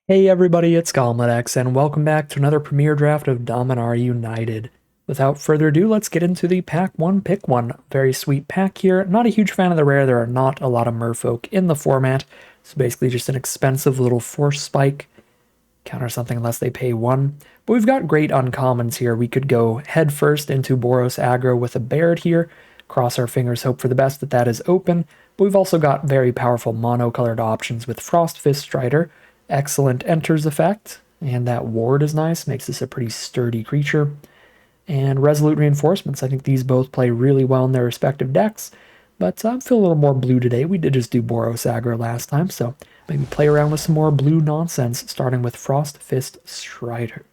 Hey everybody, it's GauntletX, and welcome back to another premiere draft of Dominaria United. Without further ado, let's get into the pack 1 pick 1. Very sweet pack here. Not a huge fan of the rare, there are not a lot of merfolk in the format. It's basically just an expensive little force spike. Counter something unless they pay 1. But we've got great uncommons here. We could go head first into Boros aggro with a Baird here. Cross our fingers, hope for the best that is open. But we've also got very powerful mono-colored options with Frost Fist Strider. Excellent enters effect, and that ward is nice, makes this a pretty sturdy creature. And Resolute Reinforcements, I think these both play really well in their respective decks, but I feel a little more blue today. We did just do Boros aggro last time, so maybe play around with some more blue nonsense, starting with Frost Fist Strider.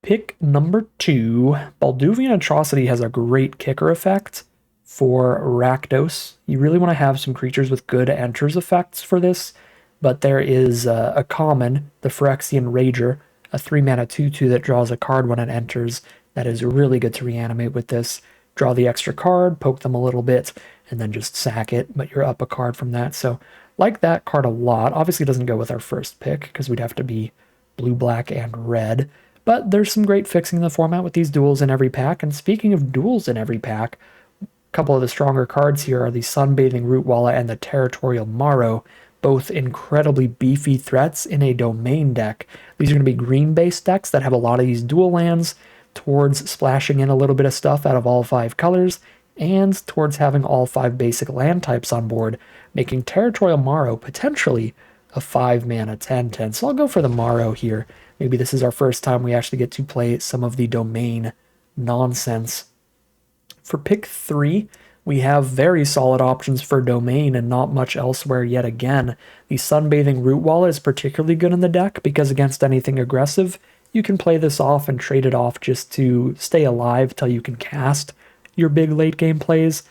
Pick number 2, Balduvian Atrocity has a great kicker effect for Rakdos. You really want to have some creatures with good enters effects for this, but there is a common, the Phyrexian Rager, a 3-mana 2/2 that draws a card when it enters. That is really good to reanimate with this. Draw the extra card, poke them a little bit, and then just sack it, but you're up a card from that. So like that card a lot. Obviously it doesn't go with our first pick because we'd have to be blue, black, and red. But there's some great fixing in the format with these duels in every pack. And speaking of duels in every pack, a couple of the stronger cards here are the Sunbathing Rootwalla and the Territorial Marrow, both incredibly beefy threats in a domain deck. These are going to be green-based decks that have a lot of these dual lands, towards splashing in a little bit of stuff out of all 5 colors, and towards having all 5 basic land types on board, making Territorial Marrow potentially a 5-mana 10/10. So I'll go for the Marrow here. Maybe this is our first time we actually get to play some of the domain nonsense. For pick 3, we have very solid options for domain and not much elsewhere yet again. The Sunbathing Rootwalla is particularly good in the deck because against anything aggressive, you can play this off and trade it off just to stay alive till you can cast your big late game plays.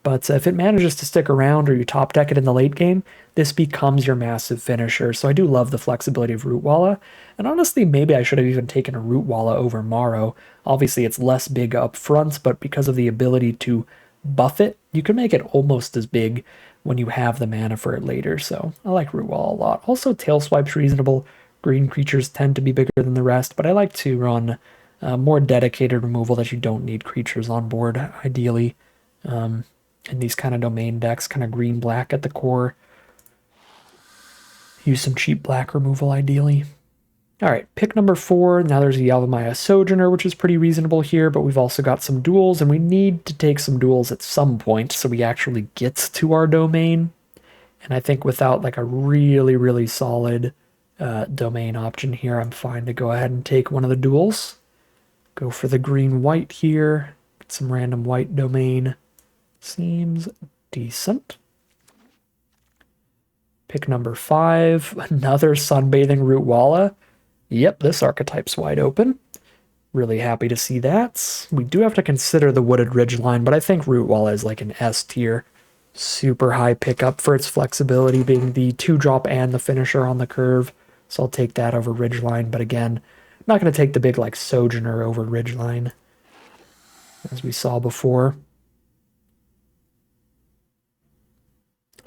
But if it manages to stick around or you top deck it in the late game, this becomes your massive finisher. So I do love the flexibility of Rootwalla. And honestly, maybe I should have even taken a Rootwalla over Marrow. Obviously, it's less big up front, but because of the ability to buff it, you can make it almost as big when you have the mana for it later. So I like Rootwalla a lot. Also, Tail Swipe's reasonable. Green creatures tend to be bigger than the rest, but I like to run more dedicated removal that you don't need creatures on board, ideally. In these kind of domain decks, kind of green-black at the core. Use some cheap black removal, ideally. Alright, pick number 4. Now there's a Yavimaya Sojourner, which is pretty reasonable here, but we've also got some duels, and we need to take some duels at some point so we actually get to our domain. And I think without like a really, really solid domain option here, I'm fine to go ahead and take one of the duels. Go for the green-white here. Get some random white domain. Seems decent. Pick number 5, another Sunbathing Rootwalla. Yep, this archetype's wide open. Really happy to see that. We do have to consider the Wooded Ridgeline, but I think Rootwalla is like an S tier. Super high pickup for its flexibility, being the 2-drop and the finisher on the curve. So I'll take that over Ridgeline, but again, I'm not going to take the big like Sojourner over Ridgeline, as we saw before.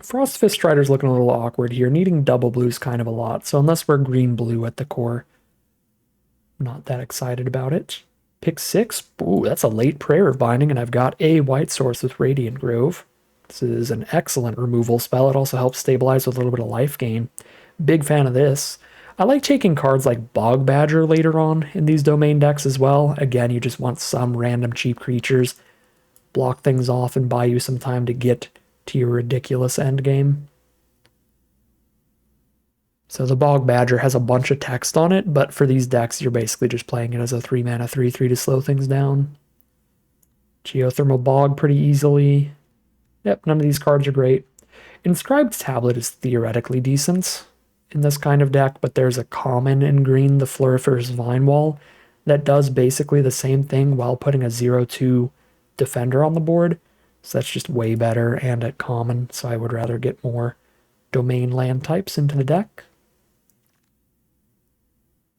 Frost Fist Strider's looking a little awkward here, needing double blues kind of a lot, so unless we're green-blue at the core, I'm not that excited about it. Pick 6, ooh, that's a late Prayer of Binding, and I've got a white source with Radiant Grove. This is an excellent removal spell. It also helps stabilize with a little bit of life gain. Big fan of this. I like taking cards like Bog Badger later on in these domain decks as well. Again, you just want some random cheap creatures, block things off and buy you some time to get to your ridiculous endgame. So the Bog Badger has a bunch of text on it, but for these decks, you're basically just playing it as a 3-mana 3/3 to slow things down. Geothermal Bog pretty easily. Yep, none of these cards are great. Inscribed Tablet is theoretically decent in this kind of deck, but there's a common in green, the Floriferous Vinewall, that does basically the same thing while putting a 0/2 defender on the board. So that's just way better and at common, so I would rather get more domain land types into the deck.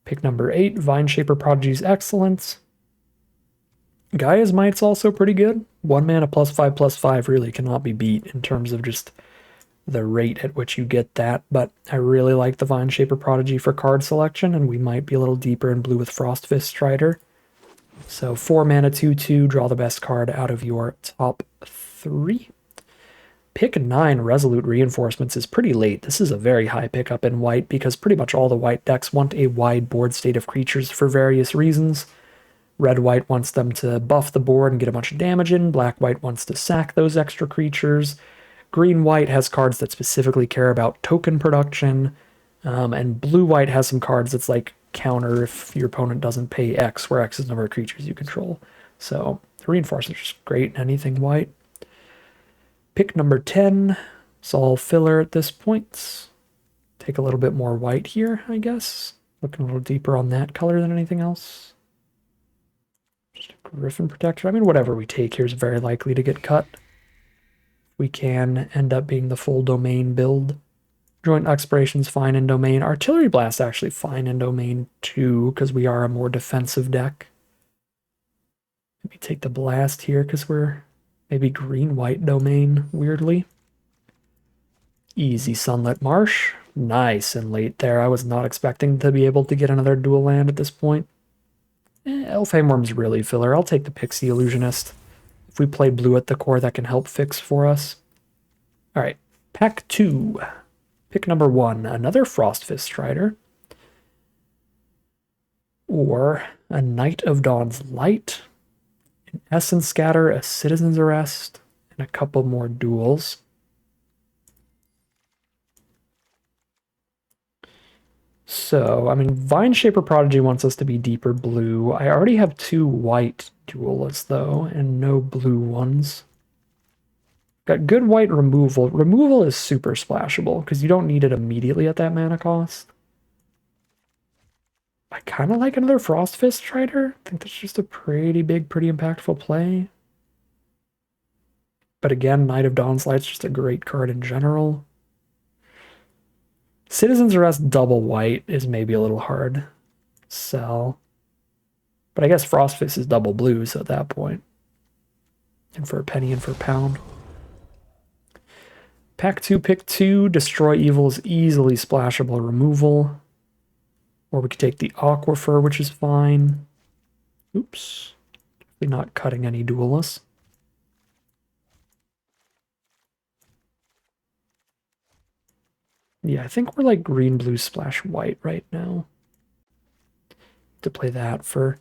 Pick number 8, Vineshaper Prodigy is excellent. Gaia's Might's also pretty good. 1 mana +5/+5 really cannot be beat in terms of just the rate at which you get that, but I really like the Vine Shaper Prodigy for card selection, and we might be a little deeper in blue with Frostfist Strider. So 4 mana 2/2, draw the best card out of your top 3. Pick 9 Resolute Reinforcements is pretty late. This is a very high pickup in white because pretty much all the white decks want a wide board state of creatures for various reasons. Red-white wants them to buff the board and get a bunch of damage in. Black-white wants to sack those extra creatures. Green-white has cards that specifically care about token production. And blue-white has some cards that's like counter if your opponent doesn't pay X, where X is the number of creatures you control. So the reinforcements are just great in anything white. Pick number 10. It's all filler at this point. Take a little bit more white here, I guess. Looking a little deeper on that color than anything else. Just a Griffin Protector. I mean, whatever we take here is very likely to get cut. We can end up being the full domain build. Joint Exploration's fine in domain. Artillery Blast actually fine in domain too, because we are a more defensive deck. Maybe take the blast here because we're maybe green-white domain, weirdly. Easy Sunlit Marsh. Nice and late there. I was not expecting to be able to get another dual land at this point. Elfheim Worm's really filler. I'll take the Pixie Illusionist. If we play blue at the core, that can help fix for us. All right, pack 2. Pick number 1, another Frostfist Strider. Or a Knight of Dawn's Light. An Essence Scatter, a Citizen's Arrest, and a couple more duels. So, I mean, Vine Shaper Prodigy wants us to be deeper blue. I already have 2 white duelists, though, and no blue ones. Got good white removal. Removal is super splashable, because you don't need it immediately at that mana cost. I kind of like another Frostfist Strider. I think that's just a pretty big, pretty impactful play. But again, Knight of Dawn's Light's just a great card in general. Citizen's Arrest double white is maybe a little hard. Sell. But I guess Frostfist is double blue, so at that point. And for a penny and for a pound. Pack 2, pick 2. Destroy Evil is easily splashable removal. Or we could take the Aquifer, which is fine. Oops. We're not cutting any duelists. Yeah, I think we're like green, blue, splash, white right now. To play that for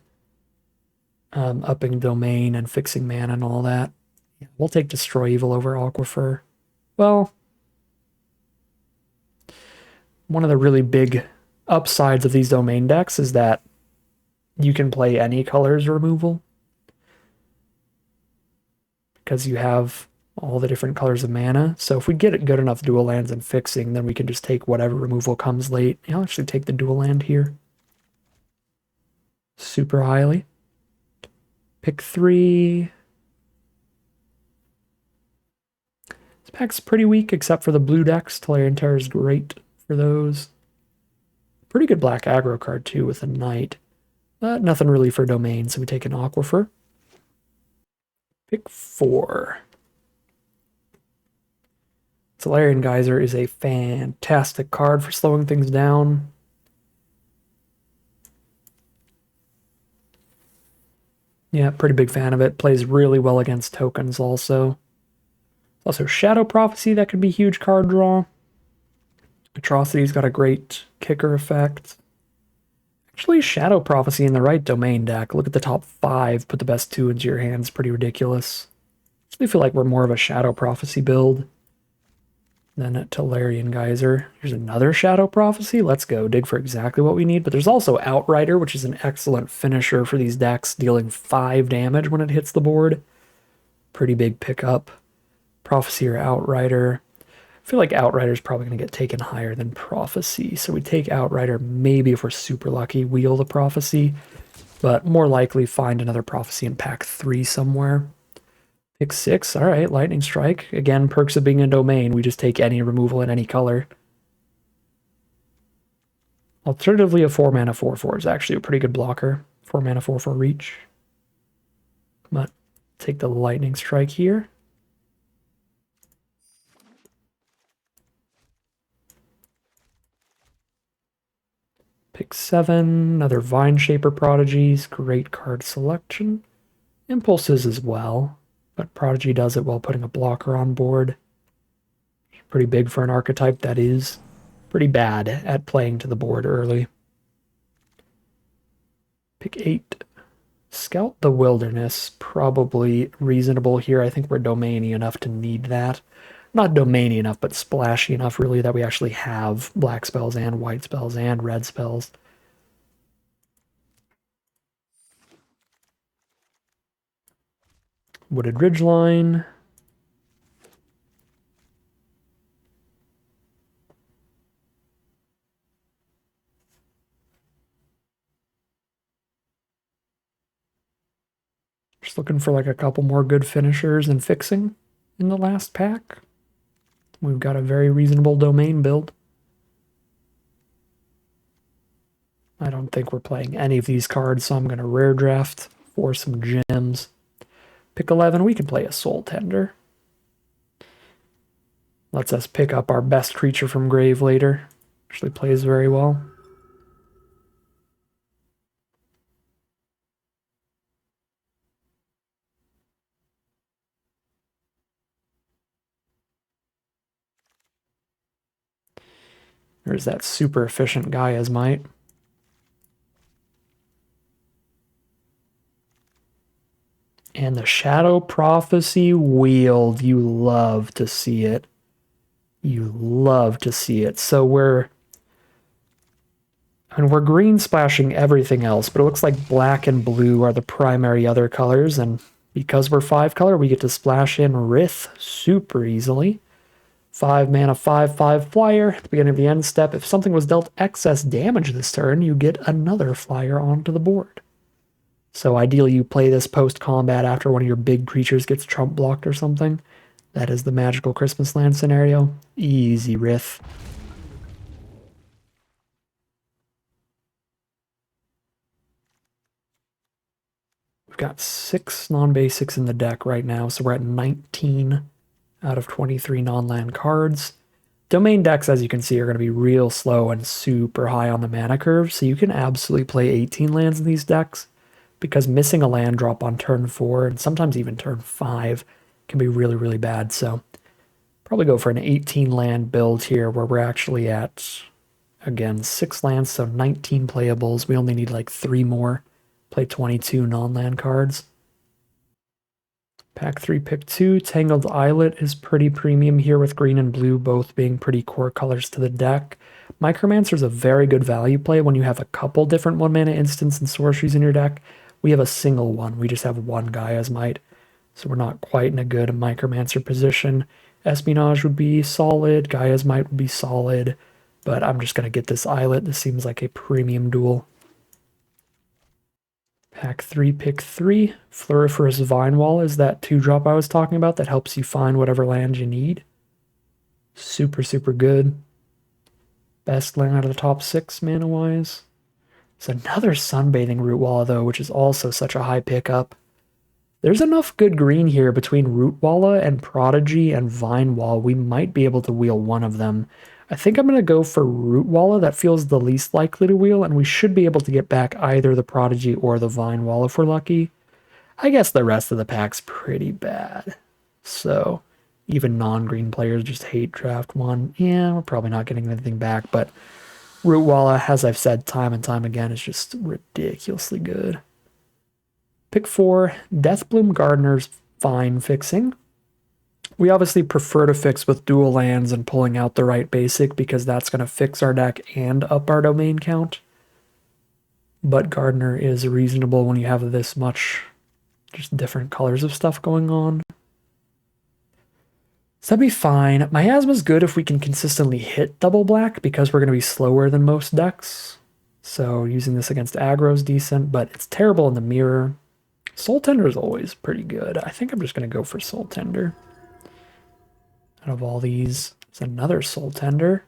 upping domain and fixing mana and all that. Yeah, we'll take Destroy Evil over Aquifer. Well, one of the really big upsides of these domain decks is that you can play any color's removal. Because you have all the different colors of mana. So if we get good enough dual lands and fixing, then we can just take whatever removal comes late. I'll actually take the dual land here. Super highly. Pick 3. This pack's pretty weak except for the blue decks. Tolarian Terror is great for those. Pretty good black aggro card too with a Knight. But nothing really for domain, so we take an Aquifer. Pick 4. Tolarian Geyser is a fantastic card for slowing things down. Yeah, pretty big fan of it. Plays really well against tokens also. Also Shadow Prophecy, that could be huge card draw. Atrocity's got a great kicker effect. Actually, Shadow Prophecy in the right domain deck. Look at the top 5, put the best 2 into your hands. Pretty ridiculous. I feel like we're more of a Shadow Prophecy build than a Tolarian Geyser. Here's another Shadow Prophecy. Let's go. Dig for exactly what we need. But there's also Outrider, which is an excellent finisher for these decks, dealing 5 damage when it hits the board. Pretty big pickup. Prophecy or Outrider. I feel like Outrider's probably going to get taken higher than Prophecy. So we take Outrider, maybe if we're super lucky, wheel the Prophecy. But more likely find another Prophecy in pack 3 somewhere. Pick 6, all right, Lightning Strike. Again, perks of being a domain, we just take any removal in any color. Alternatively, a 4-mana 4/4 is actually a pretty good blocker. 4-mana 4/4 reach. But take the Lightning Strike here. Pick 7, another Vine Shaper Prodigies, great card selection. Impulses as well, but Prodigy does it while putting a blocker on board. Pretty big for an archetype that is pretty bad at playing to the board early. Pick 8. Scout the Wilderness, probably reasonable here. I think we're domainy enough to need that. Not domainy enough, but splashy enough, really, that we actually have black spells and white spells and red spells. Wooded Ridgeline. Just looking for like a couple more good finishers and fixing in the last pack. We've got a very reasonable domain build. I don't think we're playing any of these cards, so I'm going to rare draft for some gems. Pick 11, we can play a Soul Tender. Lets us pick up our best creature from grave later. Actually plays very well. There's that super efficient Gaia's Might. And the Shadow Prophecy Wield. You love to see it. You love to see it. So we're green splashing everything else, but it looks like black and blue are the primary other colors, and because we're 5 color, we get to splash in Rith super easily. 5 mana, 5/5 flyer. At the beginning of the end step, if something was dealt excess damage this turn, you get another flyer onto the board. So ideally you play this post-combat after one of your big creatures gets trump blocked or something. That is the magical Christmas land scenario. Easy Rith. We've got 6 non-basics in the deck right now, so we're at 19 out of 23 non-land cards. Domain decks, as you can see, are going to be real slow and super high on the mana curve, so you can absolutely play 18 lands in these decks, because missing a land drop on turn 4, and sometimes even turn 5, can be really, really bad. So probably go for an 18 land build here, where we're actually at, again, 6 lands, so 19 playables. We only need like 3 more. Play 22 non-land cards. Pack 3, pick 2. Tangled Islet is pretty premium here, with green and blue both being pretty core colors to the deck. Micromancer is a very good value play when you have a couple different 1-mana instants and sorceries in your deck. We have a single one. We just have one Gaia's Might, so we're not quite in a good Micromancer position. Espionage would be solid. Gaia's Might would be solid, but I'm just going to get this Islet. This seems like a premium duel. Pack 3, pick 3. Floriferous Vinewall is that 2-drop I was talking about that helps you find whatever land you need. Super, super good. Best land out of the top 6 mana-wise. It's another Sunbathing Rootwalla, though, which is also such a high pickup. There's enough good green here between Rootwalla and Prodigy and Vinewall. We might be able to wheel one of them. I think I'm going to go for Rootwalla. That feels the least likely to wheel, and we should be able to get back either the Prodigy or the Vinewall if we're lucky. I guess the rest of the pack's pretty bad. So even non-green players just hate draft 1. Yeah, we're probably not getting anything back, but Rootwalla, as I've said time and time again, is just ridiculously good. Pick 4, Deathbloom Gardener's fine fixing. We obviously prefer to fix with dual lands and pulling out the right basic, because that's going to fix our deck and up our domain count. But Gardener is reasonable when you have this much just different colors of stuff going on. So that'd be fine. Miasma's good if we can consistently hit double black, because we're going to be slower than most decks. So using this against aggro is decent, but it's terrible in the mirror. Soul Tender is always pretty good. I think I'm just going to go for Soul Tender. Out of all these, it's another Soul Tender.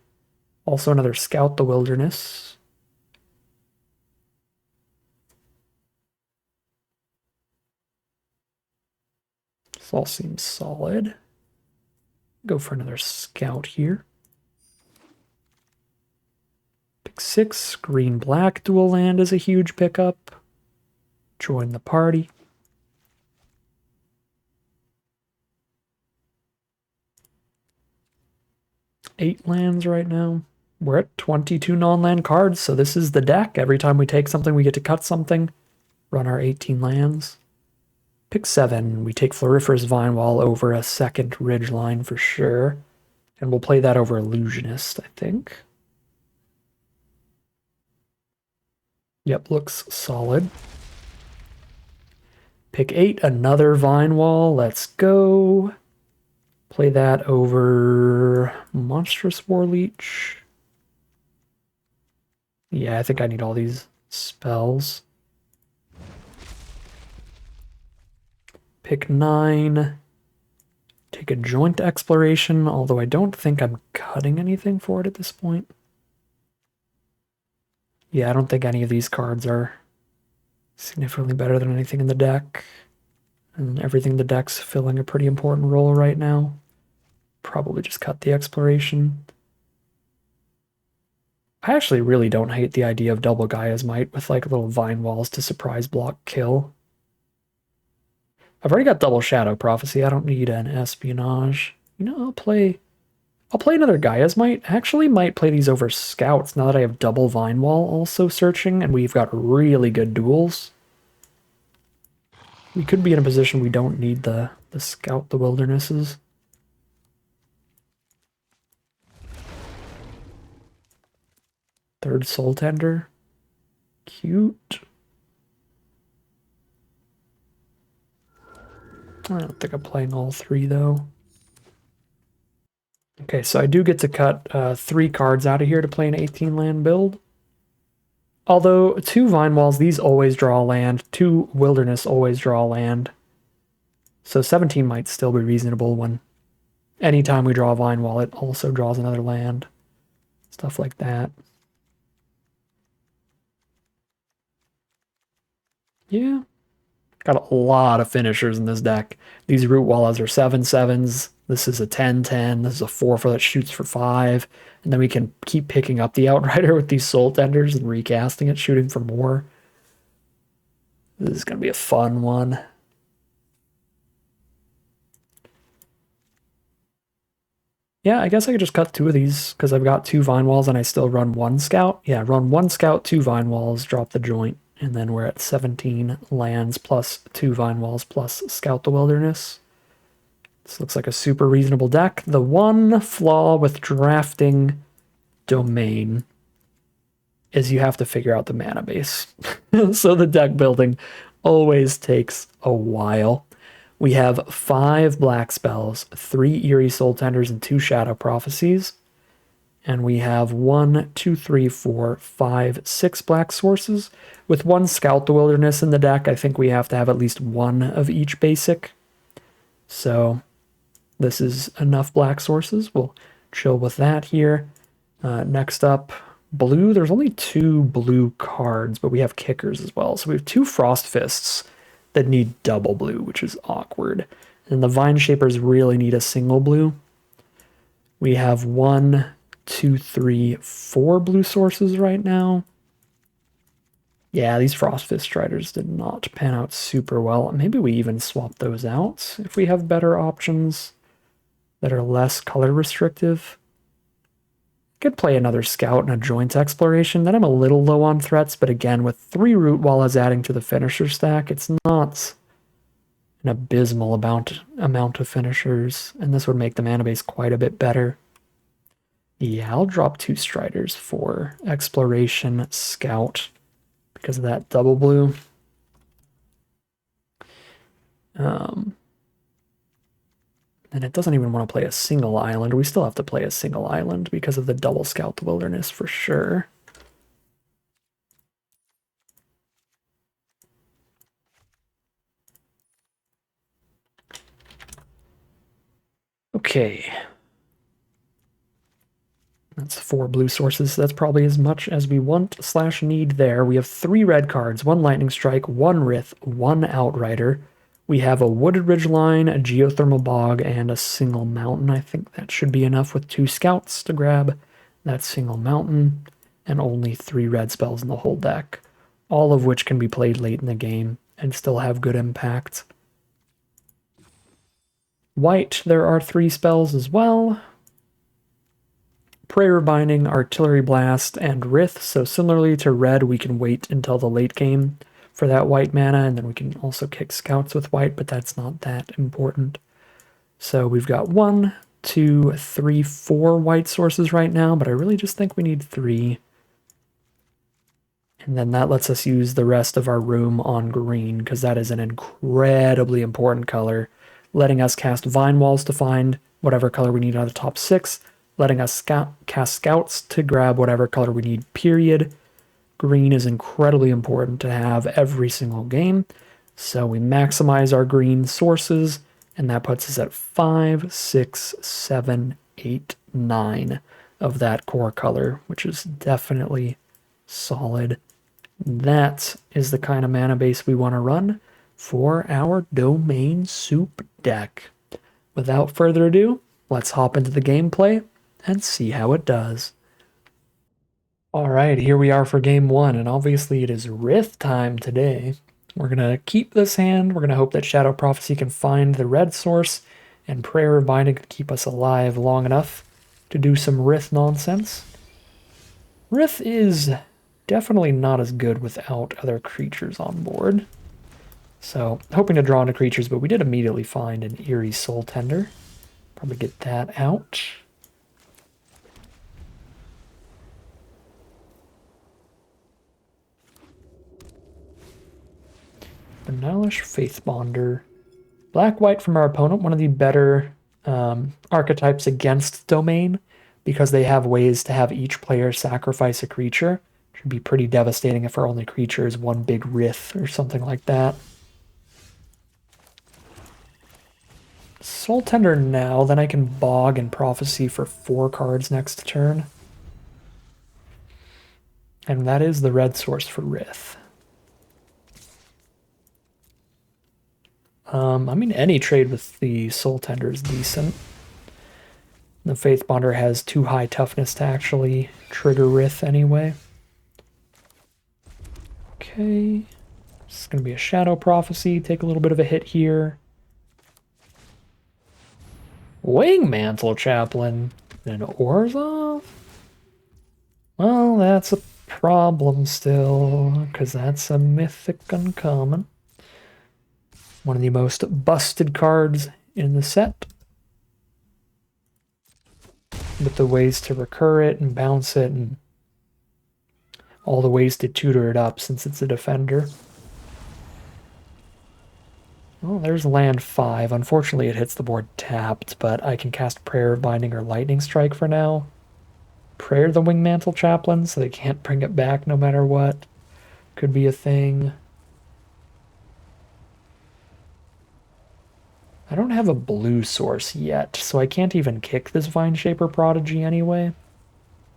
Also another Scout the Wilderness. This all seems solid. Go for another Scout here. Pick Pick 6. Green-black dual land is a huge pickup. Join the party. Eight lands right now. We're at 22 non-land cards, so this is the deck. Every time we take something, we get to cut something. Run our 18 lands. Pick 7. We take Floriferous Vinewall over a second Ridgeline for sure. And we'll play that over Illusionist, I think. Yep, looks solid. Pick 8. Another Vinewall. Let's go. Play that over Monstrous Warleech. Yeah, I think I need all these spells. Pick 9. Take a Joint Exploration, although I don't think I'm cutting anything for it at this point. Yeah, I don't think any of these cards are significantly better than anything in the deck. And everything in the deck's filling a pretty important role right now. Probably just cut the Exploration. I actually really don't hate the idea of double Gaia's Might with like little Vine Walls to surprise block kill. I've already got double Shadow Prophecy. I don't need an Espionage. You know, I'll play another Gaia's Might. I actually might play these over Scouts now that I have double Vine Wall also searching and we've got really good duels. We could be in a position we don't need the Scout the Wildernesses. Third Soul Tender. Cute. I don't think I'm playing all 3 though. Okay, so I do get to cut 3 cards out of here to play an 18 land build. Although 2 Vine Walls, these always draw land. 2 Wilderness always draw land. So 17 might still be reasonable when anytime we draw a Vine Wall, it also draws another land. Stuff like that. Yeah. Got a lot of finishers in this deck. These Root Wallas are 7/7s. This is a 10/10. This is a 4/4 that shoots for 5. And then we can keep picking up the Outrider with these Soul Tenders and recasting it, shooting for more. This is going to be a fun one. Yeah, I guess I could just cut 2 of these because I've got 2 Vine Walls and I still run 1 Scout. Yeah, run 1 Scout, 2 Vine Walls, drop the Joint. And then we're at 17 lands plus 2 Vine Walls plus Scout the Wilderness. This looks like a super reasonable deck. The one flaw with drafting Domain is you have to figure out the mana base. So the deck building always takes a while. We have 5 black spells, 3 Eerie Soul Tenders, and 2 Shadow Prophecies. And we have 1, 2, 3, 4, 5, 6 black sources. With 1 Scout the Wilderness in the deck, I think we have to have at least 1 of each basic. So this is enough black sources. We'll chill with that here. Next up, blue. There's only 2 blue cards, but we have kickers as well. So we have 2 Frost Fists that need double blue, which is awkward. And the Vine Shapers really need a single blue. We have 1, 2, 3, 4 blue sources right now. Yeah, these Frostfist Striders did not pan out super well. Maybe we even swap those out if we have better options that are less color restrictive. Could play another Scout and a Joint Exploration. Then I'm a little low on threats, but again, with 3 Root Wallas adding to the finisher stack, it's not an abysmal amount of finishers, and this would make the mana base quite a bit better. Yeah, I'll drop 2 Striders for Exploration Scout because of that double blue. And it doesn't even want to play a single island. We still have to play a single island because of the double Scout the Wilderness for sure. Okay. That's 4 blue sources. That's probably as much as we want/need there. We have 3 red cards, 1 Lightning Strike, 1 Rith, 1 Outrider. We have a Wooded Ridgeline, a Geothermal Bog, and a single mountain. I think that should be enough with 2 Scouts to grab that single mountain. and only 3 red spells in the whole deck, all of which can be played late in the game and still have good impact. White, there are 3 spells as well. Prayer Binding, Artillery Blast, and Rith. So similarly to red, we can wait until the late game for that white mana, and then we can also kick scouts with white, but that's not that important. So we've got 1, 2, 3, 4 white sources right now, but I really just think we need 3. And then that lets us use the rest of our room on green, because that is an incredibly important color, letting us cast Vine Walls to find whatever color we need out of the top 6, letting us cast Scouts to grab whatever color we need, period. Green is incredibly important to have every single game, so we maximize our green sources, and that puts us at 5, 6, 7, 8, 9 of that core color, which is definitely solid. That is the kind of mana base we want to run for our Domain Soup deck. Without further ado, let's hop into the gameplay and see how it does. Alright, here we are for game 1, and obviously it is Rith time today. We're going to keep this hand, we're going to hope that Shadow Prophecy can find the red source, and Prayer of Binding can keep us alive long enough to do some Rith nonsense. Rith is definitely not as good without other creatures on board. So, hoping to draw into creatures, but we did immediately find an Eerie Soul Tender. Probably get that out. Banalish Faithbonder. Black-white from our opponent, one of the better archetypes against Domain, because they have ways to have each player sacrifice a creature. It would be pretty devastating if our only creature is one big Rith or something like that. Soul Tender now, then I can Bog and Prophecy for 4 cards next turn. And that is the red source for Rith. I mean, any trade with the Soul Tender is decent. The Faithbonder has too high toughness to actually trigger Rith anyway. Okay. This is going to be a Shadow Prophecy. Take a little bit of a hit here. Wingmantle Chaplain. And Orzhov? Well, that's a problem still, because that's a mythic uncommon. One of the most busted cards in the set. With the ways to recur it and bounce it and all the ways to tutor it up since it's a defender. Well, there's land 5. Unfortunately, it hits the board tapped, but I can cast Prayer of Binding or Lightning Strike for now. Prayer the Wingmantle Chaplain, so they can't bring it back no matter what. Could be a thing. I don't have a blue source yet, so I can't even kick this Vine Shaper Prodigy anyway.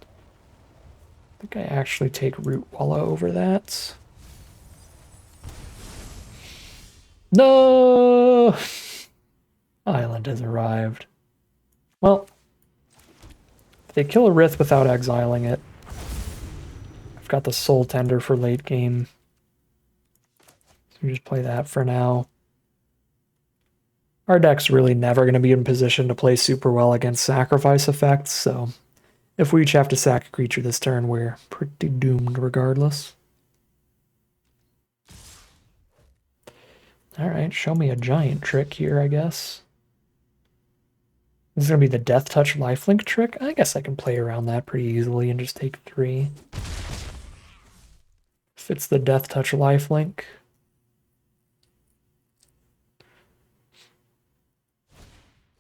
I think I actually take Root Walla over that. No! Island has arrived. Well, if they kill a Rith without exiling it, I've got the Soul Tender for late game. So we just play that for now. Our deck's really never going to be in position to play super well against sacrifice effects, so if we each have to sack a creature this turn, we're pretty doomed regardless. Alright, show me a giant trick here, I guess. This is going to be the Death Touch Lifelink trick. I guess I can play around that pretty easily and just take 3. If it's the Death Touch Lifelink.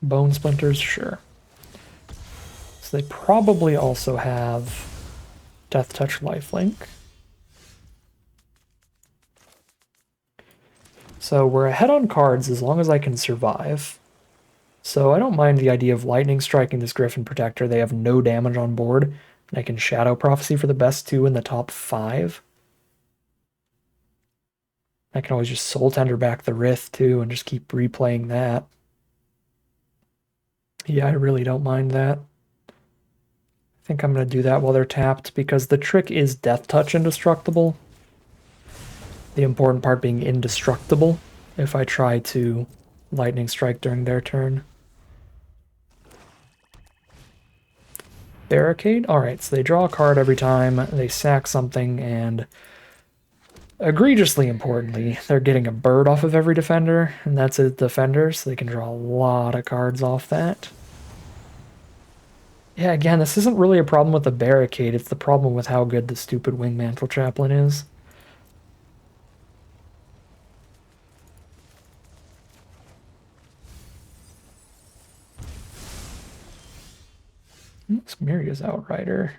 Bone Splinters, sure. So they probably also have Death Touch Lifelink. So we're ahead on cards as long as I can survive. So I don't mind the idea of Lightning Striking this Griffin Protector. They have no damage on board, and I can Shadow Prophecy for the best 2 in the top 5. I can always just Soul Tender back the Rith too and just keep replaying that. Yeah, I really don't mind that. I think I'm going to do that while they're tapped, because the trick is Death Touch indestructible. The important part being indestructible if I try to Lightning Strike during their turn. Barricade? Alright, so they draw a card every time, they sack something, and egregiously importantly, they're getting a bird off of every defender, and that's a defender, so they can draw a lot of cards off that. Yeah, again, this isn't really a problem with the barricade, it's the problem with how good the stupid Wingmantle Chaplain is. This Miria's Outrider.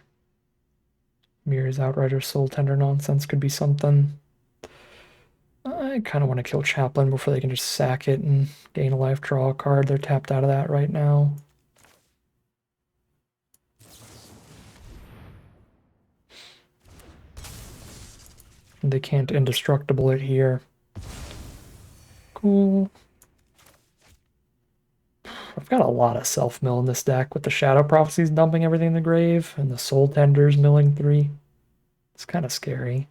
Miria's Outrider Soul Tender nonsense could be something. I kind of want to kill Chaplain before they can just sack it and gain a life, draw a card. They're tapped out of that right now. They can't indestructible it here. Cool. I've got a lot of self-mill in this deck with the Shadow Prophecies dumping everything in the grave and the Soul Tenders milling 3. It's kind of scary.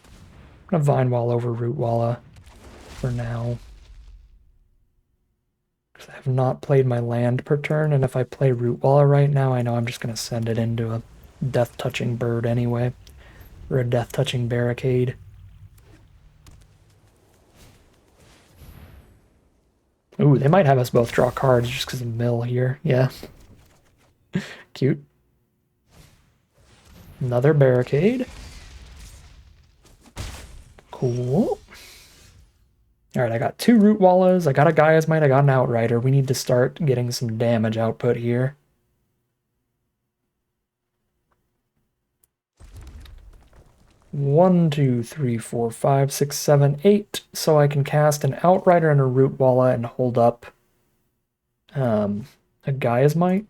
I'm going to Vine Wall over Root Walla for now. Because I have not played my land per turn, and if I play Root Walla right now, I know I'm just going to send it into a Death-Touching Bird anyway. Or a Death-Touching Barricade. Ooh, they might have us both draw cards just because of mill here. Yeah. Cute. Another barricade. Cool. Alright, I got 2 Root Wallas, I got a Gaia's Might, I got an Outrider. We need to start getting some damage output here. One, two, three, four, five, six, seven, 8. So I can cast an Outrider and a Root Walla and hold up a Gaia's Might.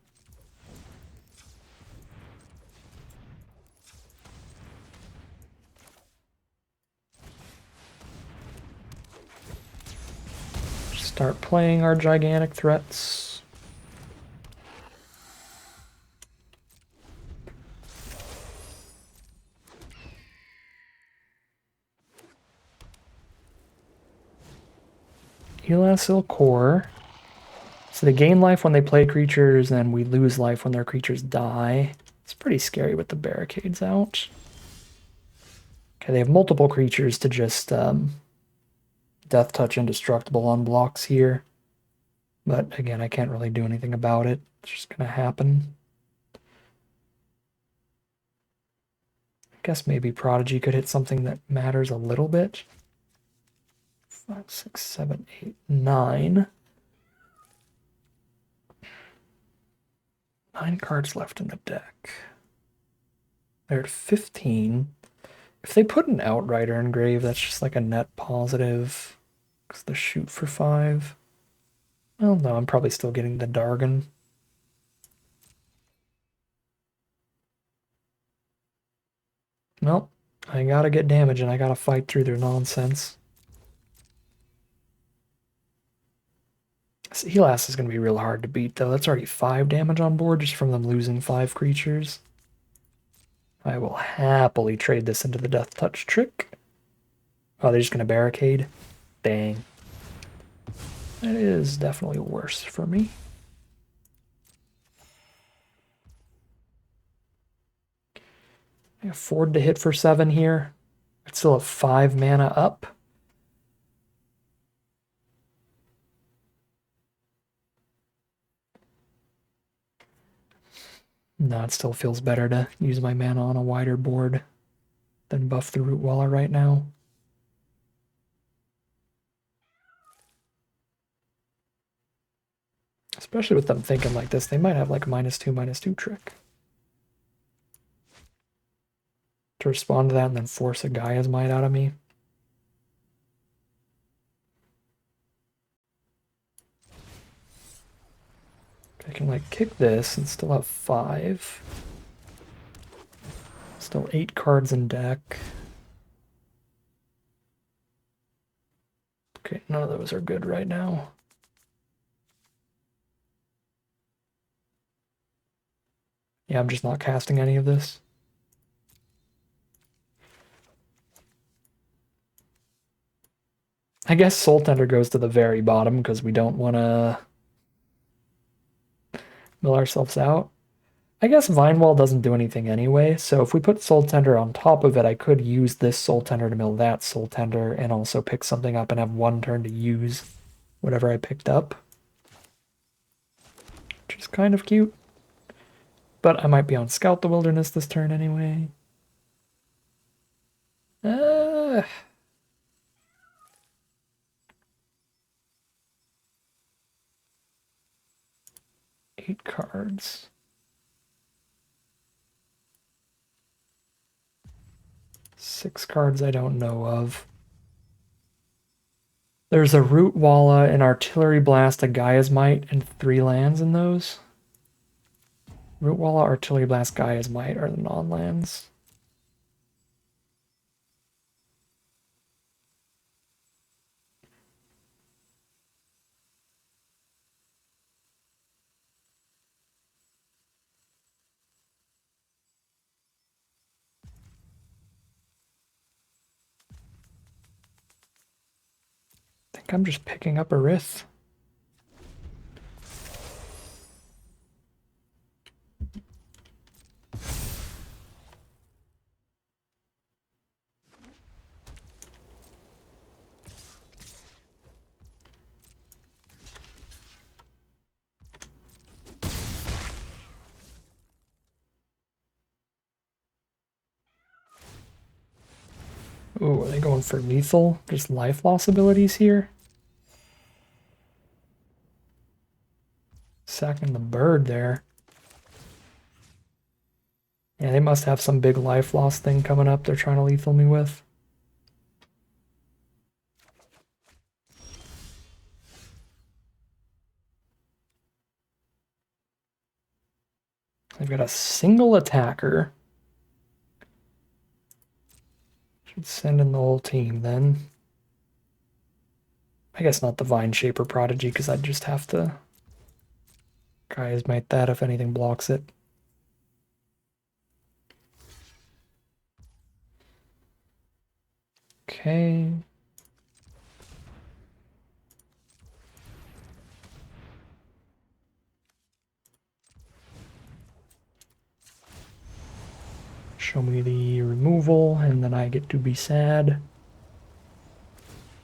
Start playing our gigantic threats. Elasil Core. So they gain life when they play creatures, and we lose life when their creatures die. It's pretty scary with the barricades out. Okay, they have multiple creatures to just Death Touch Indestructible on blocks here. But again, I can't really do anything about it. It's just going to happen. I guess maybe Prodigy could hit something that matters a little bit. 5, 6, 7, 8, 9. 9 cards left in the deck. They're at 15. If they put an Outrider in grave, that's just like a net positive. Because the shoot for 5. Well, no, I'm probably still getting the Dargon. Well, I gotta get damage and I gotta fight through their nonsense. This Elas is gonna be real hard to beat, though. That's already 5 damage on board just from them losing 5 creatures. I will happily trade this into the Death Touch trick. Oh, they're just gonna barricade? Dang. That is definitely worse for me. I afford to hit for 7 here. I still have 5 mana up. No, it still feels better to use my mana on a wider board than buff the Root Walla right now. Especially with them thinking like this, they might have like a -2/-2 trick. To respond to that and then force a Gaia's Might out of me. I can like kick this and still have 5. Still 8 cards in deck. Okay, none of those are good right now. Yeah, I'm just not casting any of this. I guess Soul Tender goes to the very bottom because we don't want to mill ourselves out. I guess Vine Wall doesn't do anything anyway, so if we put Soul Tender on top of it, I could use this Soul Tender to mill that Soul Tender and also pick something up and have one turn to use whatever I picked up. Which is kind of cute. But I might be on Scout the Wilderness this turn anyway. 8 cards. Six cards I don't know of. There's a Root Walla, an Artillery Blast, a Gaia's Might, and 3 lands in those. Root Walla, Artillery Blast, Gaia's Might are the non-lands. I think I'm just picking up a Rith. Ooh, are they going for lethal? Just life loss abilities here? Sacking the bird there. Yeah, they must have some big life loss thing coming up they're trying to lethal me with. They've got a single attacker. Should send in the whole team then. I guess not the Vine Shaper Prodigy, because I'd just have to Gaia's Might that if anything blocks it. Okay. Show me the removal, and then I get to be sad.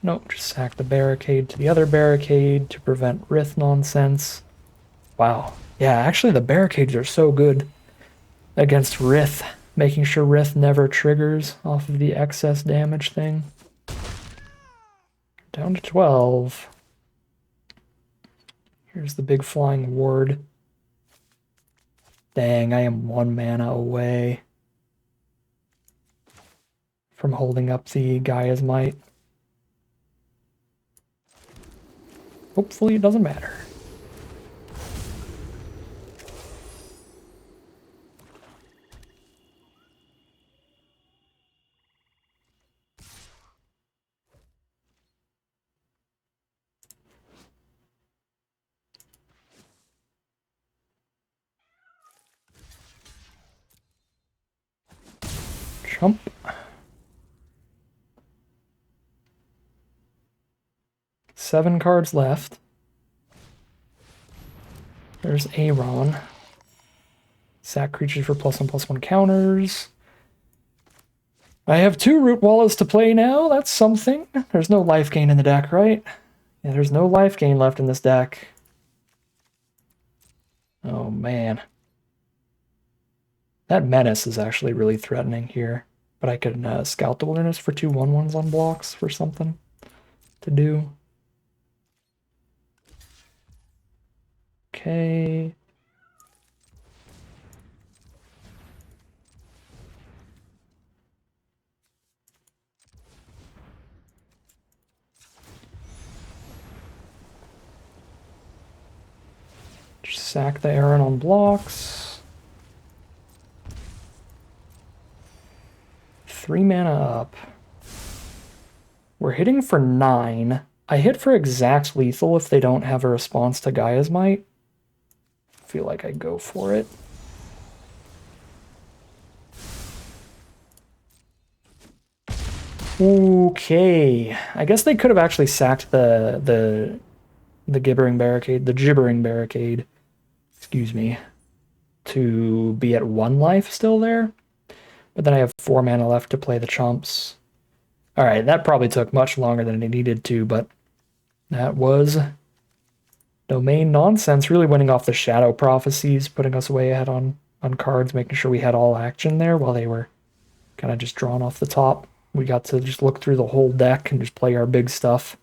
Nope, just sack the barricade to the other barricade to prevent Rith nonsense. Wow. Yeah, actually the barricades are so good against Rith, making sure Rith never triggers off of the excess damage thing. Down to 12. Here's the big flying ward. Dang, I am 1 mana away from holding up the Gaia's Might. Hopefully it doesn't matter. Chump. Seven cards left. There's Aaron. Sack creatures for +1/+1 counters. I have 2 Root Wallas to play now. That's something. There's no life gain in the deck, right? Yeah, there's no life gain left in this deck. Oh, man. That Menace is actually really threatening here. But I could Scout the Wilderness for 2 1/1s on blocks for something to do. Okay. Just sack the Aaron on blocks. 3 mana up. We're hitting for 9. I hit for exact lethal if they don't have a response to Gaia's Might. I feel like I go for it. Okay, I guess they could have actually sacked the gibbering barricade, the gibbering barricade, excuse me, to be at 1 life still there. But then I have 4 mana left to play the chumps. All right, that probably took much longer than it needed to, but that was domain nonsense. Really winning off the shadow prophecies, putting us way ahead on cards, making sure we had all action there while they were kind of just drawn off the top. We got to just look through the whole deck and just play our big stuff.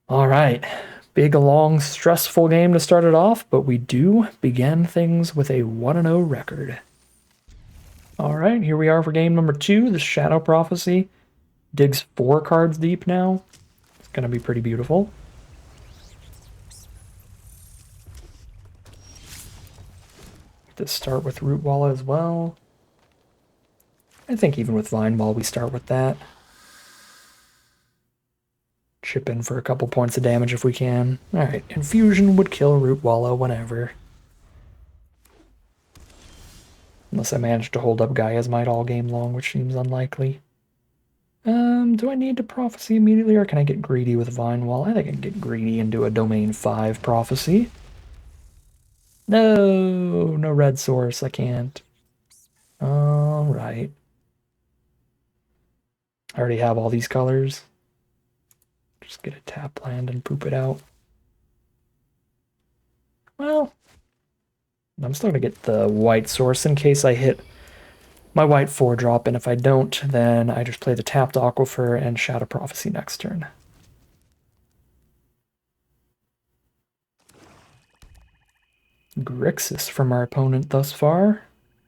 All right, big, long, stressful game to start it off, but we do begin things with a 1-0 record. All right, here we are for game number 2. The Shadow Prophecy digs 4 cards deep now. It's going to be pretty beautiful. To start with Root Wall as well. I think even with Vine Wall, we start with that. Chip in for a couple points of damage if we can. Alright, Infusion would kill Root Wallow whenever. Unless I manage to hold up Gaia's Might all game long, which seems unlikely. Do I need to Prophecy immediately, or can I get greedy with Vine Wall? I think I can get greedy and do a Domain 5 Prophecy. No, no red source, I can't. Alright. I already have all these colors. Just get a tap land and poop it out. Well, I'm still going to get the white source in case I hit my white 4-drop, and if I don't, then I just play the tapped Aquifer and Shadow Prophecy next turn. Grixis from our opponent thus far.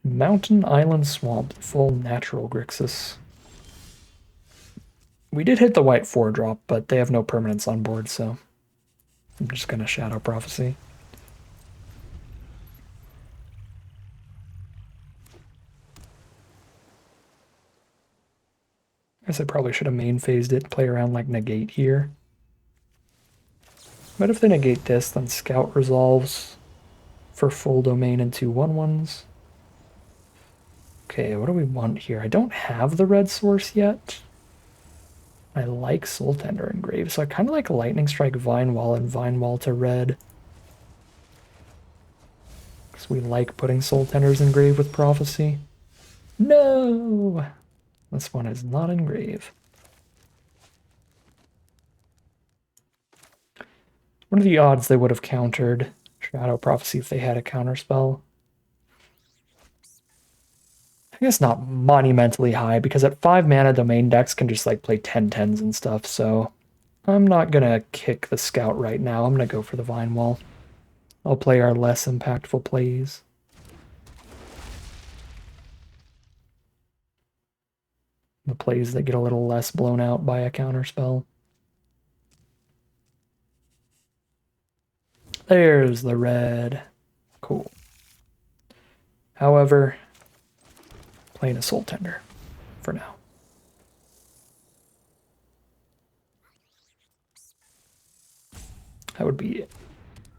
Mountain, Island, Swamp, full natural Grixis. We did hit the white 4-drop, but they have no permanents on board, so I'm just going to Shadow Prophecy. I guess I probably should have main phased it, play around like Negate here. But if they negate this, then Scout resolves for full domain and 2 1/1s. Okay, what do we want here? I don't have the red source yet. I like Soul Tender Engrave, so I kind of like Lightning Strike Vine Wall and Vine Wall to red. Because we like putting Soul Tenders Engrave with Prophecy. No! This one is not Engrave. What are the odds they would have countered Shadow Prophecy if they had a counterspell? I guess not monumentally high, because at 5 mana, domain decks can just like play 10/10s and stuff, so I'm not gonna kick the Scout right now. I'm gonna go for the Vine Wall. I'll play our less impactful plays. The plays that get a little less blown out by a counterspell. There's the red. Cool. However, playing a Soul Tender for now. I would be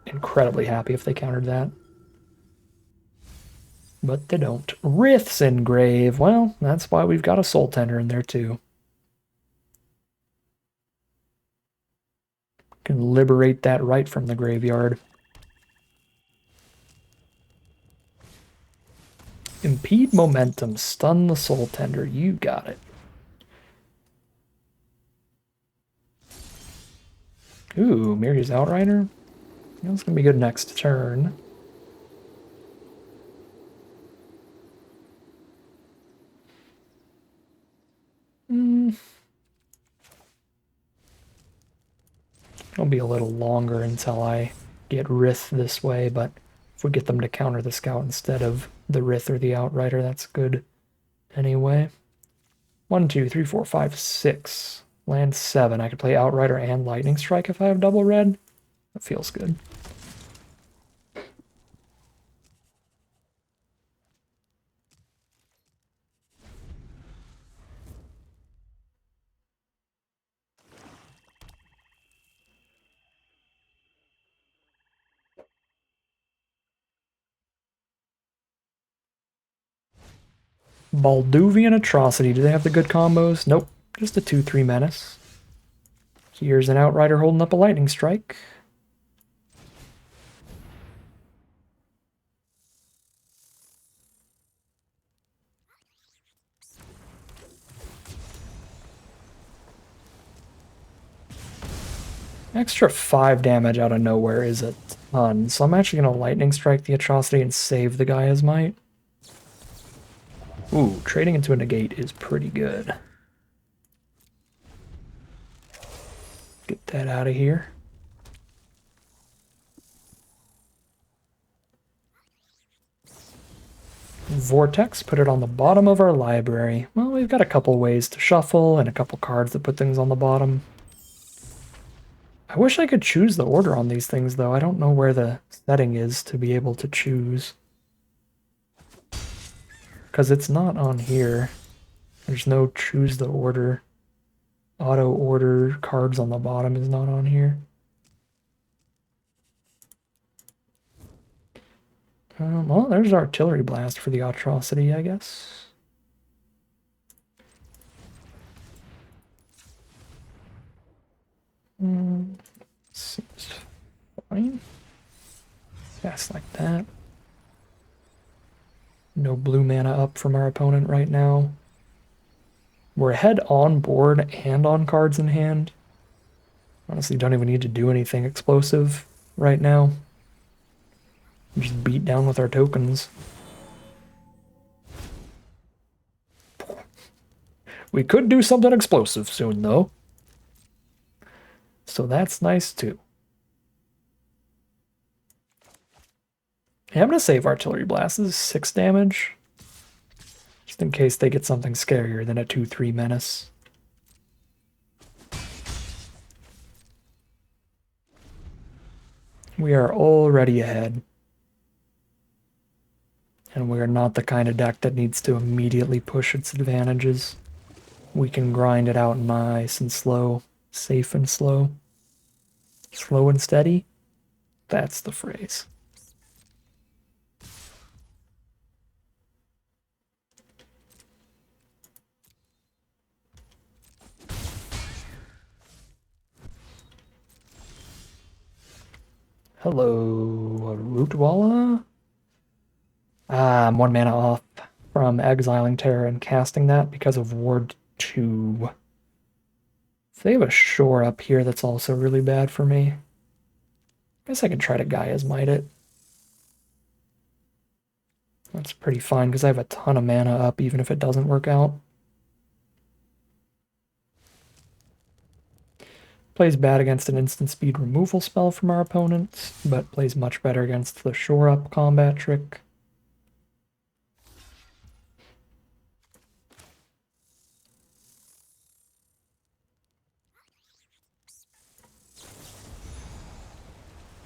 incredibly happy if they countered that. But they don't. Rith's Engrave. Well, that's why we've got a Soul Tender in there too. Can liberate that right from the graveyard. Impede momentum. Stun the Soul Tender. You got it. Ooh, Miri's Outrider. That's going to be good next turn. It'll be a little longer until I get Rith this way, but if we get them to counter the Scout instead of the Rith or the Outrider, that's good anyway. 1, 2, 3, 4, 5, 6. Land 7. I could play Outrider and Lightning Strike if I have double red. That feels good. Balduvian Atrocity. Do they have the good combos? Nope. Just a 2-3 menace. Here's an Outrider holding up a lightning strike. Extra 5 damage out of nowhere is a ton, so I'm actually going to lightning strike the Atrocity and save the Gaia's Might. Ooh, trading into a negate is pretty good. Get that out of here. Vortex, put it on the bottom of our library. Well, we've got a couple ways to shuffle and a couple cards that put things on the bottom. I wish I could choose the order on these things, though. I don't know where the setting is to be able to choose. Because it's not on here. There's no choose the order. Auto order cards on the bottom is not on here. Well, there's Artillery Blast for the Atrocity, I guess. Seems fine. Cast like that. No blue mana up from our opponent right now. We're ahead on board and on cards in hand. Honestly, don't even need to do anything explosive right now. Just beat down with our tokens. We could do something explosive soon, though. So that's nice, too. Yeah, I'm going to save Artillery Blast. This is 6 damage. Just in case they get something scarier than a 2-3 menace. We are already ahead. And we are not the kind of deck that needs to immediately push its advantages. We can grind it out nice and slow. Safe and slow. Slow and steady. That's the phrase. Hello, Rootwalla? I'm 1 mana off from exiling Terror and casting that because of Ward 2. If they have a shore up here, that's also really bad for me. I guess I can try to Gaia's Might it. That's pretty fine because I have a ton of mana up even if it doesn't work out. Plays bad against an instant speed removal spell from our opponent, but plays much better against the shore up combat trick.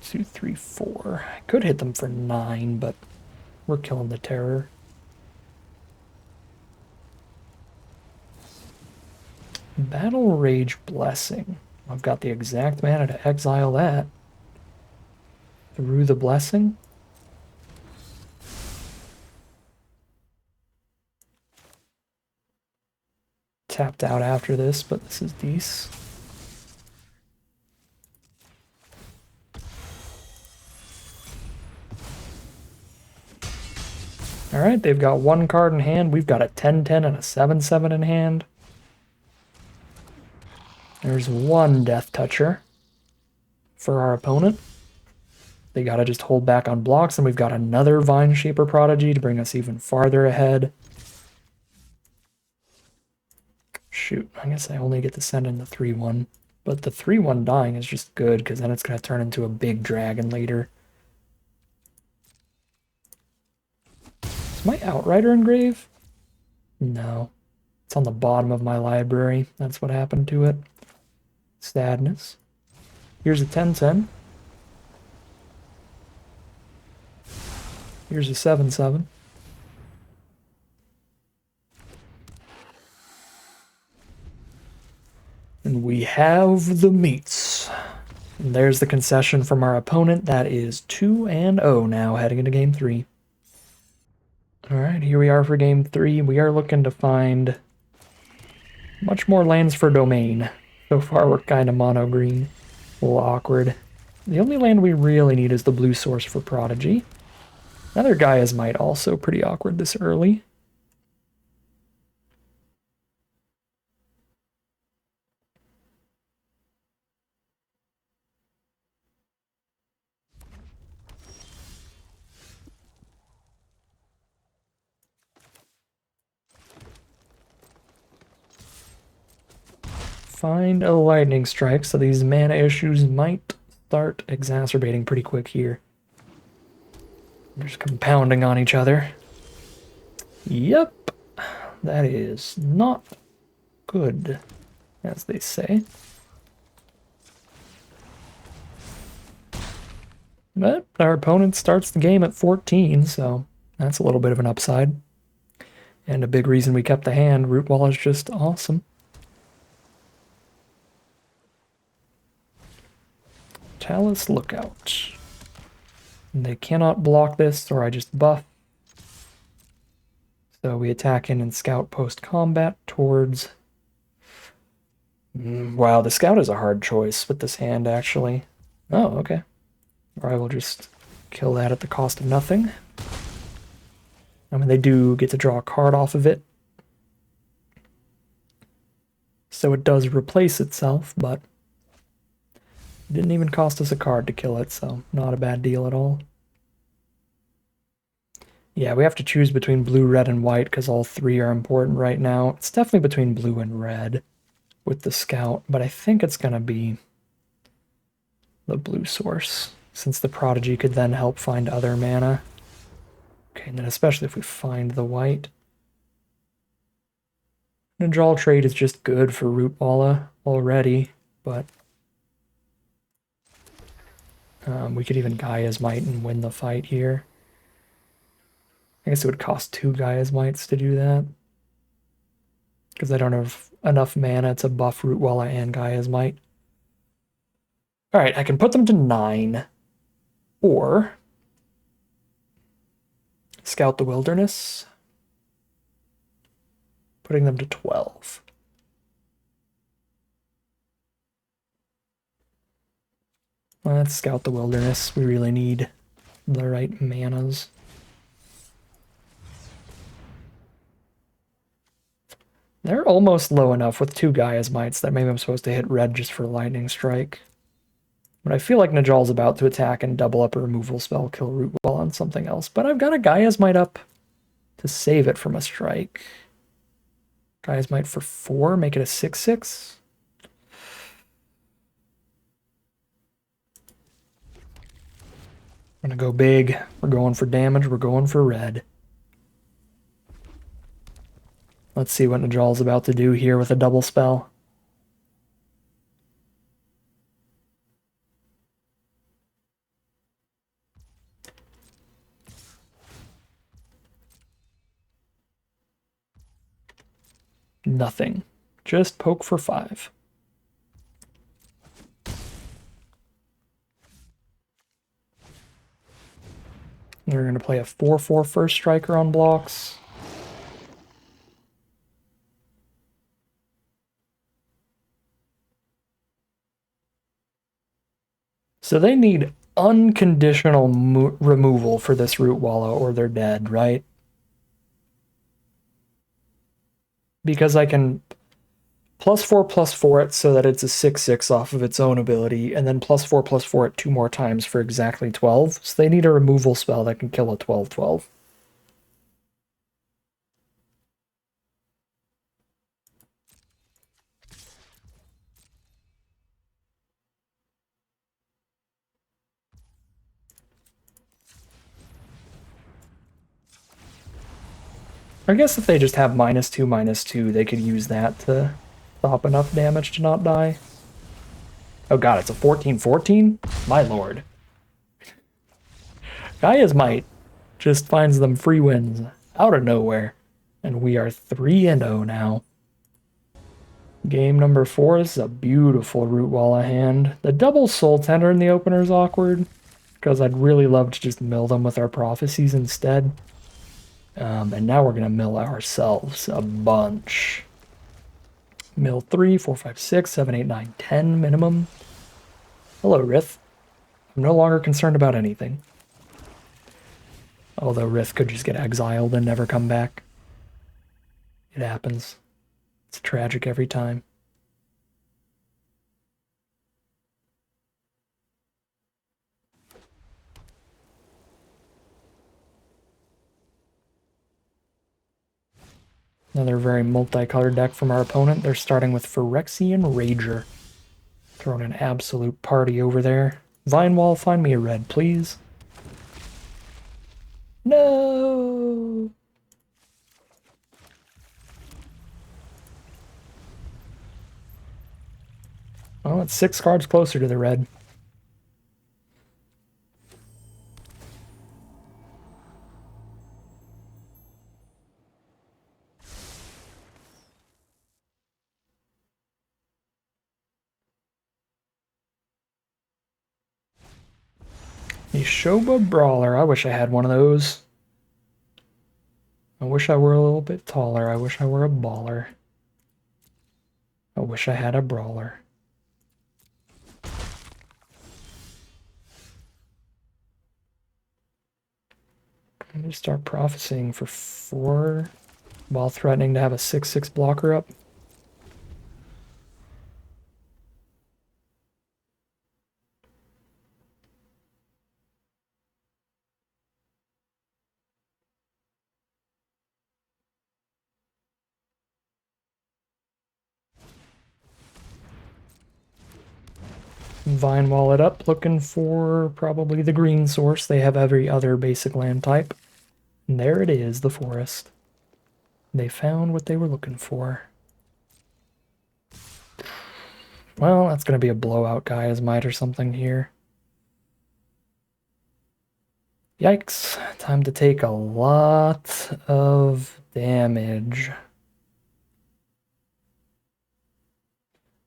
Two, 3, 4. I could hit them for 9, but we're killing the terror. Battle Rage Blessing. I've got the exact mana to exile that. Through the Blessing. Tapped out after this, but this is decent. Alright, they've got 1 card in hand. We've got a 10-10 and a 7-7 in hand. There's 1 Death Toucher for our opponent. They gotta just hold back on blocks, and we've got another Vine Shaper Prodigy to bring us even farther ahead. Shoot, I guess I only get to send in the 3-1. But the 3-1 dying is just good, because then it's gonna turn into a big dragon later. Is my Outrider engraved? No. It's on the bottom of my library. That's what happened to it. Sadness. Here's a 10-10. Here's a 7-7. And we have the meats. And there's the concession from our opponent. That is 2-0 now, heading into game 3. Alright. Alright, here we are for game 3. We are looking to find much more lands for domain. So far we're kind of mono-green. A little awkward. The only land we really need is the blue source for Prodigy. Another Gaia's Might, also pretty awkward this early. Find a lightning strike, so these mana issues might start exacerbating pretty quick here. They're just compounding on each other. Yep, that is not good, as they say. But our opponent starts the game at 14, so that's a little bit of an upside. And a big reason we kept the hand. Root Wall is just awesome. Talus Lookout. They cannot block this, or I just buff. So we attack in and scout post-combat towards... Wow, the scout is a hard choice with this hand, actually. Oh, okay. Or I will just kill that at the cost of nothing. I mean, they do get to draw a card off of it. So it does replace itself, but... it didn't even cost us a card to kill it, so not a bad deal at all. Yeah, we have to choose between blue, red, and white because all three are important right now. It's definitely between blue and red with the scout, but I think it's going to be the blue source, since the Prodigy could then help find other mana. Okay, and then especially if we find the white. Najal trade is just good for Rootwalla already, but we could even Gaia's Might and win the fight here. I guess it would cost 2 Gaia's Mights to do that, because I don't have enough mana to buff Rootwalla and Gaia's Might. Alright, I can put them to 9, or Scout the Wilderness, putting them to 12. Let's Scout the Wilderness. We really need the right manas. They're almost low enough with 2 Gaia's Mights that maybe I'm supposed to hit red just for Lightning Strike. But I feel like Najal's about to attack and double up a removal spell, kill Rootwall on something else. But I've got a Gaia's Might up to save it from a strike. Gaia's Might for 4, make it a 6/6. We're gonna go big. We're going for damage. We're going for red. Let's see what Najal's about to do here with a double spell. Nothing. Just poke for 5. We're going to play a 4/4 first striker on blocks. So they need unconditional removal for this Rootwalla or they're dead, right? Because I can +4/+4 it so that it's a 6/6 off of its own ability, and then +4/+4 it 2 more times for exactly 12. So they need a removal spell that can kill a 12/12. I guess if they just have -2/-2, they could use that to stop enough damage to not die. Oh god, it's a 14/14? My lord. Gaia's Might just finds them free wins out of nowhere. And we are 3-0 now. Game number 4 is a beautiful Rootwalla hand. The double Soul Tender in the opener is awkward, because I'd really love to just mill them with our prophecies instead. And now we're going to mill ourselves a bunch. Mill 3, 4, 5, 6, 7, 8, 9, 10 minimum. Hello, Rith. I'm no longer concerned about anything. Although Rith could just get exiled and never come back. It happens. It's tragic every time. Another very multicolored deck from our opponent. They're starting with Phyrexian Rager. Throwing an absolute party over there. Vinewall, find me a red, please. No! Well, it's 6 cards closer to the red. The Shoba Brawler. I wish I had one of those. I wish I were a little bit taller. I wish I were a baller. I wish I had a brawler. I'm going to start prophesying for 4 while threatening to have a 6/6 blocker up. Vine wall it up, looking for probably the green source. They have every other basic land type. And there it is, the forest. They found what they were looking for. Well, that's going to be a blowout Gaia's Might or something here. Yikes. Time to take a lot of damage.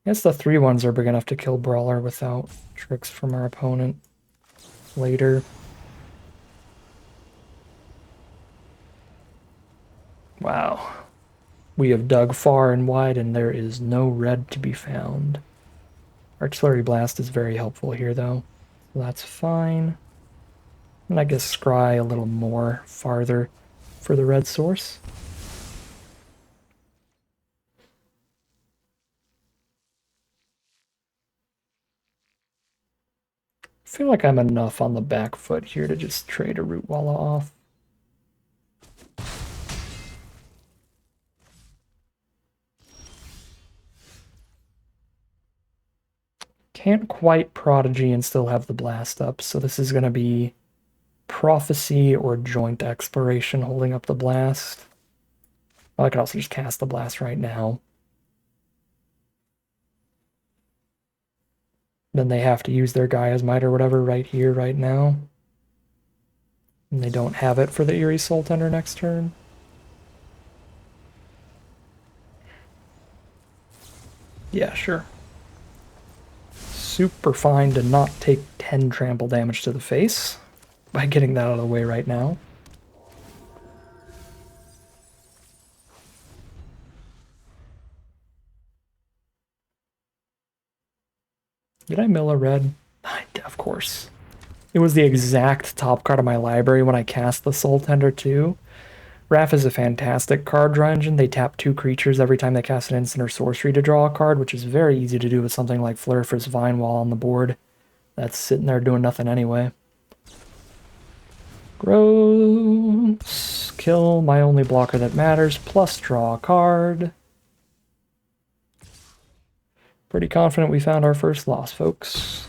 I guess the 3/1s are big enough to kill Brawler without tricks from our opponent later. Wow. We have dug far and wide and there is no red to be found. Artillery Blast is very helpful here though. So that's fine. And I guess Scry a little more farther for the red source. I feel like I'm enough on the back foot here to just trade a Root Walla off. Can't quite Prodigy and still have the blast up, so this is going to be Prophecy or Joint Exploration holding up the blast. Well, I could also just cast the blast right now. Then they have to use their Gaia's Might or whatever right here, right now. And they don't have it for the Eerie Soul Tender next turn. Yeah, sure. Super fine to not take 10 trample damage to the face by getting that out of the way right now. Did I mill a red? Of course. It was the exact top card of my library when I cast the Soul Tender too. Wrath is a fantastic card draw engine. They tap 2 creatures every time they cast an instant or sorcery to draw a card, which is very easy to do with something like Flurfus Vine Wall on the board. That's sitting there doing nothing anyway. Gross. Kill my only blocker that matters, plus draw a card. Pretty confident we found our first loss, folks.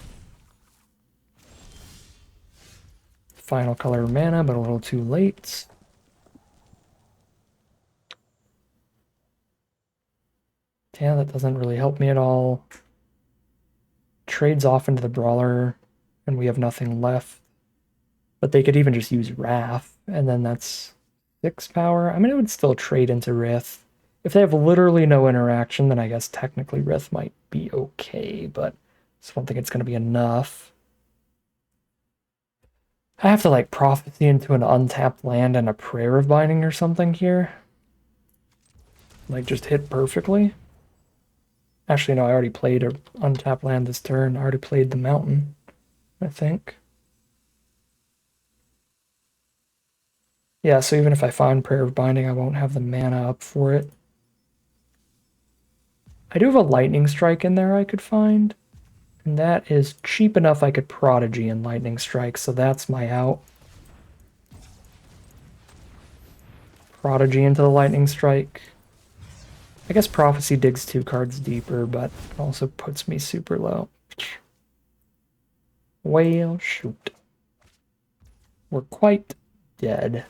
Final color mana, but a little too late. Yeah, that doesn't really help me at all. Trades off into the Brawler, and we have nothing left. But they could even just use Wrath, and then that's 6 power. I mean, it would still trade into Rith. If they have literally no interaction, then I guess technically Rith might be okay, but I just don't think it's going to be enough. I have to like prophecy into an untapped land and a prayer of binding or something here. Like just hit perfectly. Actually, no, I already played an untapped land this turn. I already played the mountain, I think. Yeah, so even if I find prayer of binding, I won't have the mana up for it. I do have a lightning strike in there I could find. And that is cheap enough I could prodigy in lightning strike, so that's my out. Prodigy into the lightning strike. I guess prophecy digs 2 cards deeper, but also puts me super low. Well, shoot. We're quite dead.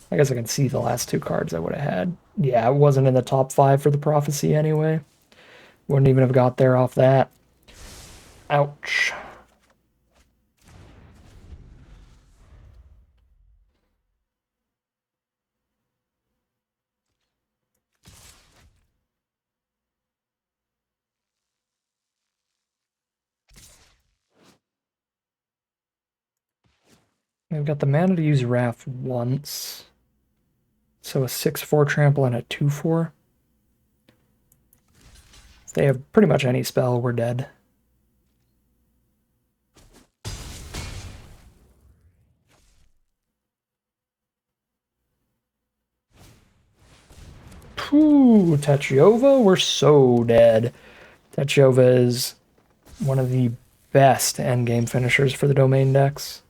I guess I can see the last 2 cards I would have had. Yeah, it wasn't in the top 5 for the prophecy anyway. Wouldn't even have got there off that. Ouch. I've got the mana to use Wrath once. So a 6/4 trample and a 2/4. If they have pretty much any spell, we're dead. Ooh, Techova, we're so dead. Techova is one of the best endgame finishers for the domain decks.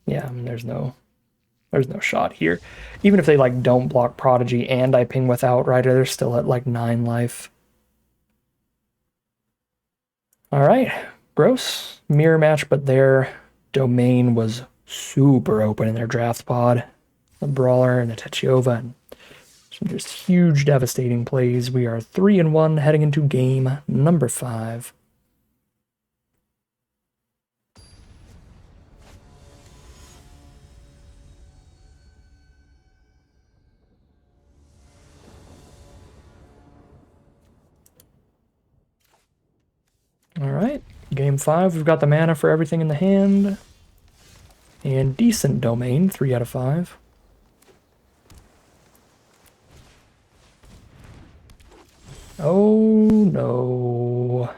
Yeah, I mean, there's no shot here. Even if they like don't block Prodigy and I ping with Outrider, they're still at like 9 life. Alright, gross. Mirror match, but their domain was super open in their draft pod. The Brawler and the Techova and some just huge devastating plays. We are 3-1 heading into game number 5. Alright, game 5, we've got the mana for everything in the hand. And decent domain, 3 out of 5. Oh no.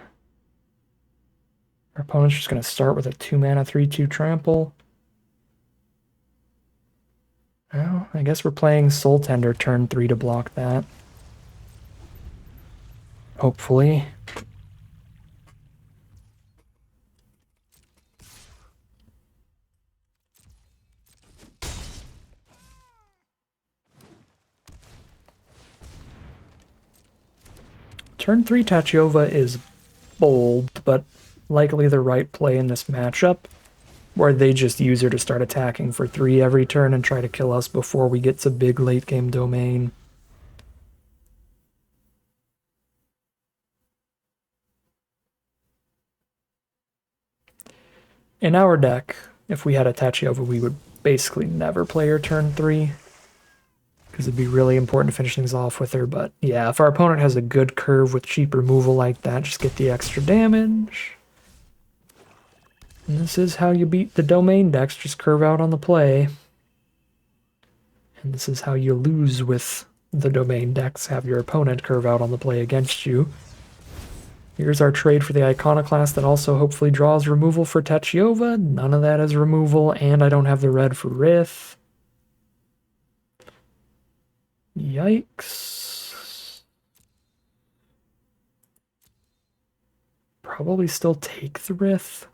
Our opponent's just going to start with a 2 mana 3/2 trample. Well, I guess we're playing Soul Tender turn 3 to block that. Hopefully. Turn 3 Tachova is bold, but likely the right play in this matchup, where they just use her to start attacking for 3 every turn and try to kill us before we get to big late game domain. In our deck, if we had a Tachova, we would basically never play her turn 3, because it'd be really important to finish things off with her. But yeah, if our opponent has a good curve with cheap removal like that, just get the extra damage. And this is how you beat the domain decks, just curve out on the play. And this is how you lose with the domain decks, have your opponent curve out on the play against you. Here's our trade for the Iconoclast that also hopefully draws removal for Techova. None of that is removal, and I don't have the red for Rith. Yikes. Probably still take the Rith.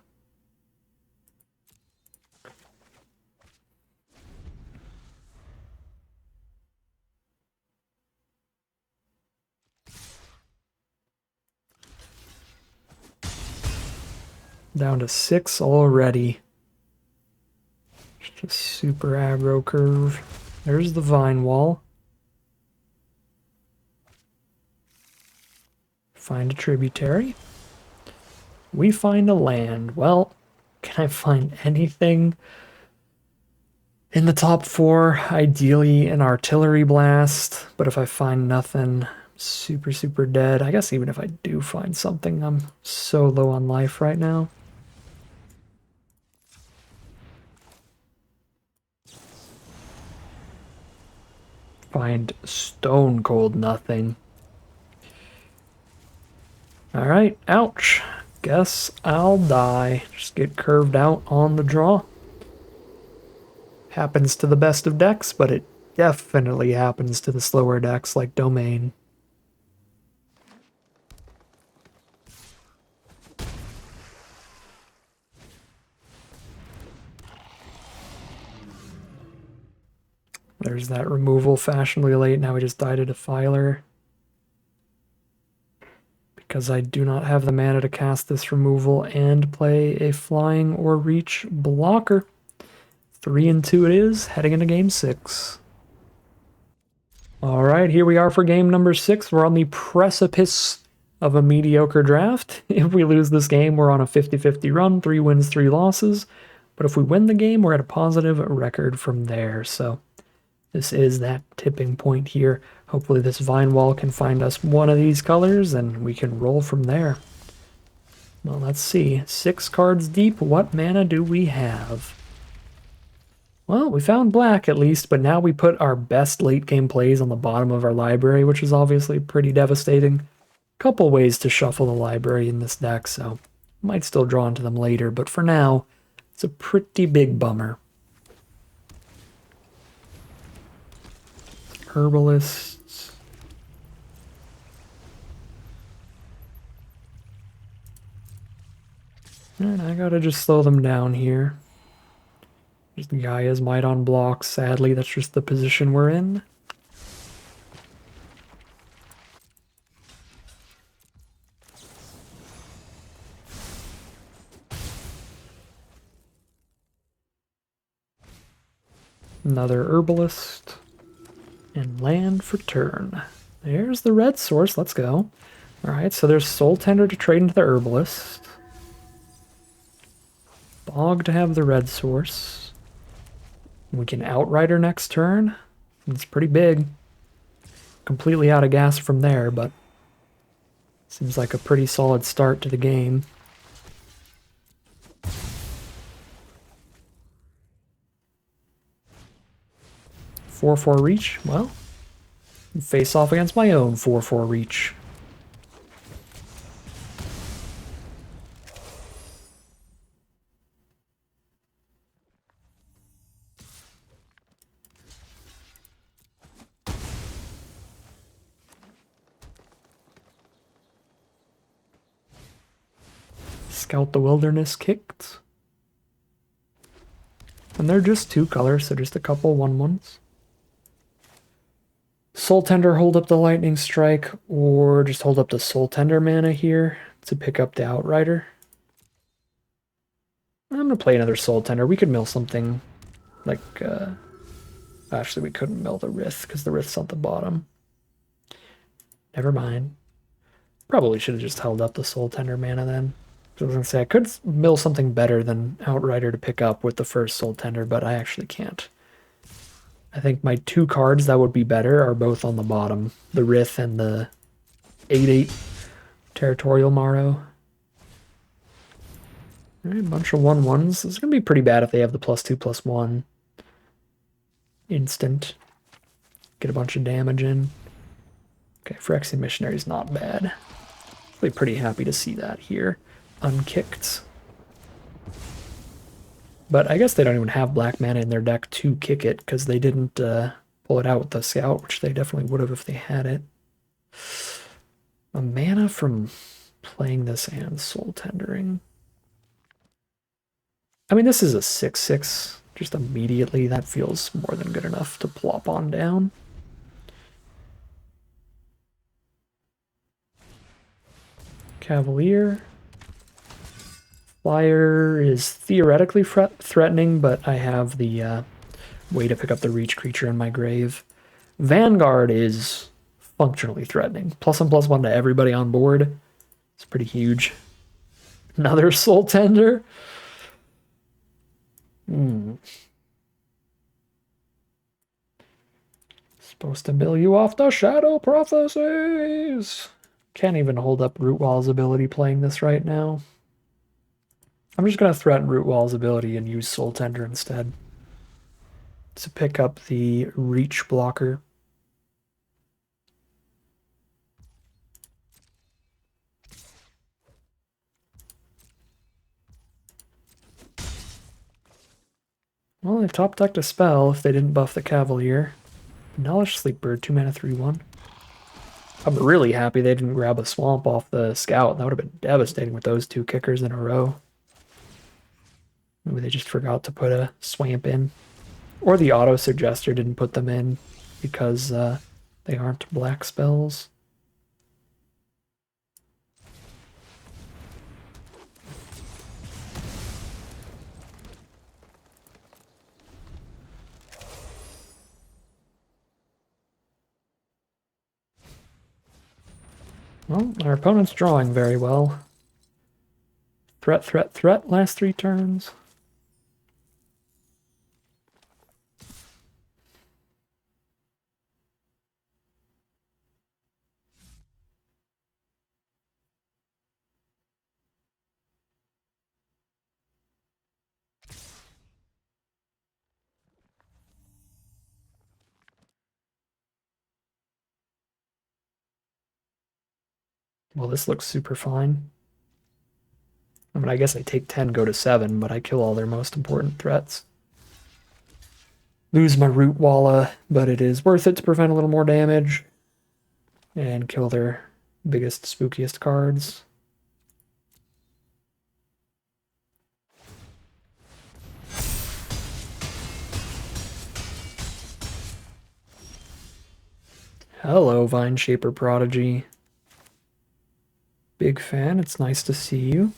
Down to 6 already. Just a super aggro curve. There's the Vine Wall. Find a tributary. We find a land. Well, can I find anything in the top 4? Ideally an artillery blast, but if I find nothing, super, super dead. I guess even if I do find something, I'm so low on life right now. find stone cold nothing. Alright, ouch. Guess I'll die. Just get curved out on the draw. Happens to the best of decks, but it definitely happens to the slower decks like Domain. There's that removal fashionably late. Now we just die to Defiler. Because I do not have the mana to cast this removal and play a flying or reach blocker. 3-2 it is, heading into game 6. Alright, here we are for game number 6. We're on the precipice of a mediocre draft. If we lose this game, we're on a 50-50 run, 3 wins, 3 losses. But if we win the game, we're at a positive record from there. So this is that tipping point here. Hopefully this vine wall can find us one of these colors and we can roll from there. Well, let's see. 6 cards deep. What mana do we have? Well, we found black at least, but now we put our best late game plays on the bottom of our library, which is obviously pretty devastating. Couple ways to shuffle the library in this deck, so might still draw into them later, but for now, it's a pretty big bummer. Herbalists. And I gotta just slow them down here. Just Gaia's Might on blocks. Sadly, that's just the position we're in. Another Herbalist. And land for turn. There's the red source. Let's go. Alright, so there's Soul Tender to trade into the Herbalist. Bog to have the red source. We can Outrider next turn. It's pretty big. Completely out of gas from there, but seems like a pretty solid start to the game. Four reach. Well, face off against my own 4/4 reach. Scout the Wilderness kicked. And they're just 2 colors, so just a couple 1/1s. Soul Tender, hold up the Lightning Strike, or just hold up the Soul Tender mana here to pick up the Outrider. I'm going to play another Soul Tender. We could mill something like... actually, we couldn't mill the Rith because the Rith's at the bottom. Never mind. Probably should have just held up the Soul Tender mana then. I was going to say, I could mill something better than Outrider to pick up with the first Soul Tender, but I actually can't. I think my 2 cards that would be better are both on the bottom. The Rith and the 8/8 Territorial Morrow. Alright, a bunch of 1/1s. This is going to be pretty bad if they have the +2/+1. Instant. Get a bunch of damage in. Okay, Phyrexian Missionary is not bad. Really pretty happy to see that here. Unkicked. But I guess they don't even have black mana in their deck to kick it, because they didn't pull it out with the Scout, which they definitely would have if they had it. A mana from playing this and Soul Tendering. I mean, this is a 6/6. Just immediately, that feels more than good enough to plop on down. Cavalier. Flyer is theoretically threatening, but I have the way to pick up the reach creature in my grave. Vanguard is functionally threatening. +1/+1 to everybody on board. It's pretty huge. Another Soul Tender. Supposed to mill you off the Shadow Prophecies. Can't even hold up Root Wall's ability playing this right now. I'm just going to threaten Root Wall's ability and use Soul Tender instead to pick up the Reach blocker. Well, they top decked a spell if they didn't buff the Cavalier. Knowledge Sleepbird, 2 mana, 3/1. I'm really happy they didn't grab a Swamp off the Scout. That would have been devastating with those 2 kickers in a row. Maybe they just forgot to put a Swamp in. Or the auto suggester didn't put them in because they aren't black spells. Well, our opponent's drawing very well. Threat, threat, threat, last 3 turns. Well, this looks super fine. I mean, I guess I take 10, go to 7, but I kill all their most important threats. Lose my Root Walla, but it is worth it to prevent a little more damage. And kill their biggest, spookiest cards. Hello, Vine Shaper Prodigy. Big fan, it's nice to see you.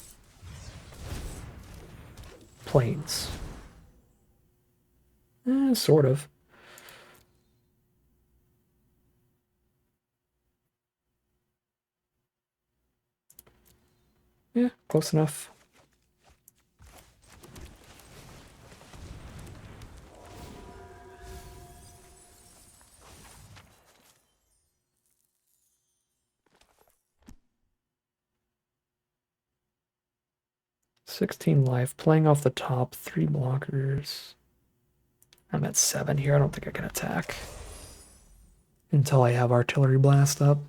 Plains. Sort of. Yeah, close enough. $16 life, playing off the top, 3 blockers. I'm at 7 here, I don't think I can attack. Until I have Artillery Blast up.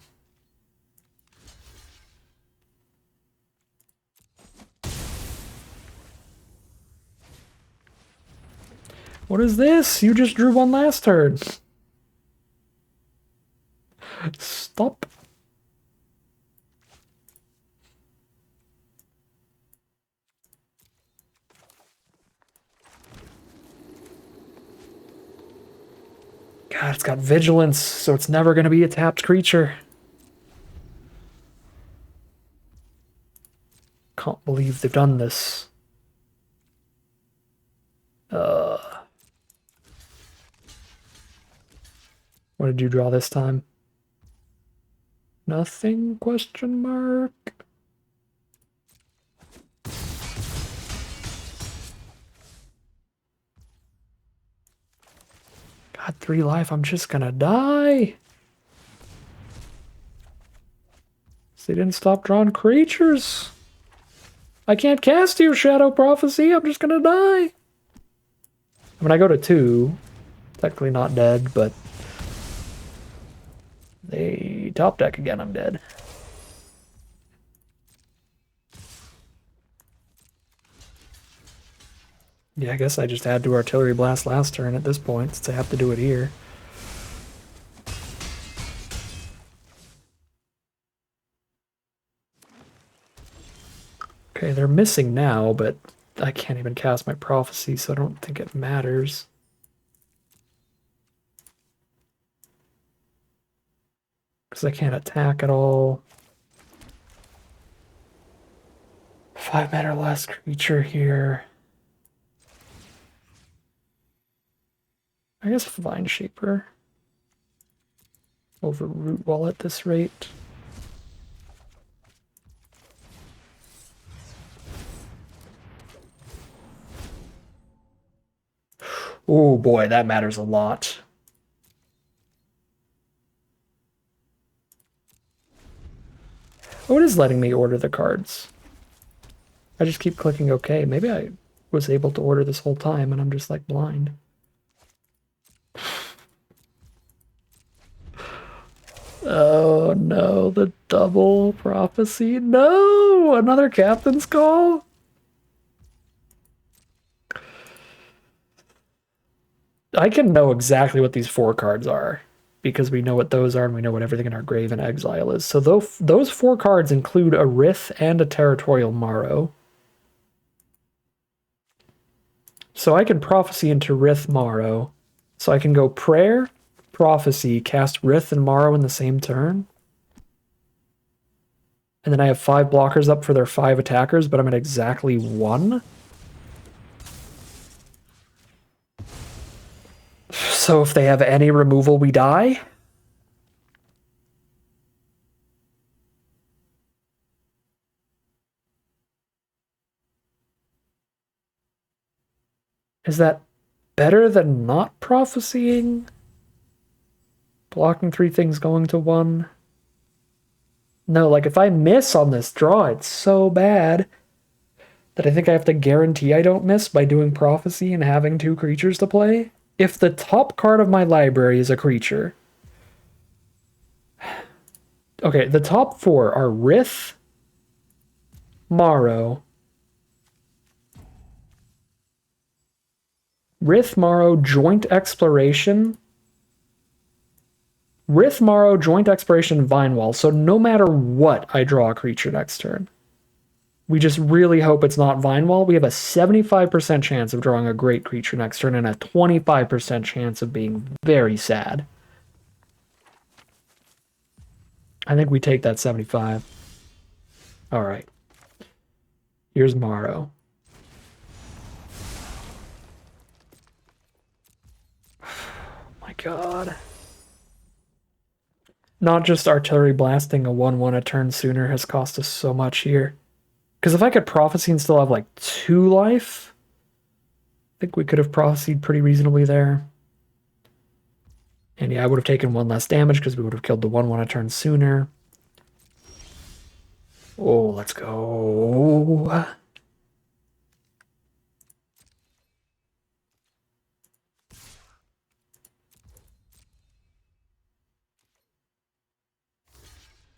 What is this? You just drew 1 last turn. Stop. God, it's got Vigilance, so it's never going to be a tapped creature. Can't believe they've done this. What did you draw this time? Nothing, question mark? God, 3 life, I'm just gonna die. They didn't stop drawing creatures. I can't cast you, Shadow Prophecy, I'm just gonna die. I mean, I go to 2. Technically not dead, but they top deck again, I'm dead. Yeah, I guess I just had to Artillery Blast last turn at this point, since I have to do it here. Okay, they're missing now, but I can't even cast my Prophecy, so I don't think it matters. Because I can't attack at all. 5 mana or less creature here. I guess Vine Shaper over Root Wall at this rate. Oh boy, that matters a lot. Oh, it is letting me order the cards. I just keep clicking OK. Maybe I was able to order this whole time and I'm just like blind. Oh no, the double prophecy. No, another captain's call. I can know exactly what these 4 cards are because we know what those are and we know what everything in our grave and exile is. So those 4 cards include a Rith and a Territorial Morrow. So I can Prophecy into Rith Morrow. So I can go Prayer, Prophecy, cast Rith and Morrow in the same turn. And then I have 5 blockers up for their 5 attackers, but I'm at exactly 1. So if they have any removal, we die. Is that better than not prophesying? Blocking 3 things going to 1. No, like if I miss on this draw, it's so bad that I think I have to guarantee I don't miss by doing prophecy and having 2 creatures to play. If the top card of my library is a creature. Okay, the top 4 are Rith, Morrow, Joint Exploration, Joint Exploration, Vinewall. So no matter what, I draw a creature next turn. We just really hope it's not Vinewall. We have a 75% chance of drawing a great creature next turn and a 25% chance of being very sad. I think we take that 75. All right. Here's Morrow. My God. Not just artillery blasting a 1/1 a turn sooner has cost us so much here. Because if I could Prophecy and still have like 2 life, I think we could have prophesied pretty reasonably there. And yeah, I would have taken 1 less damage because we would have killed the 1/1 a turn sooner. Oh, let's go.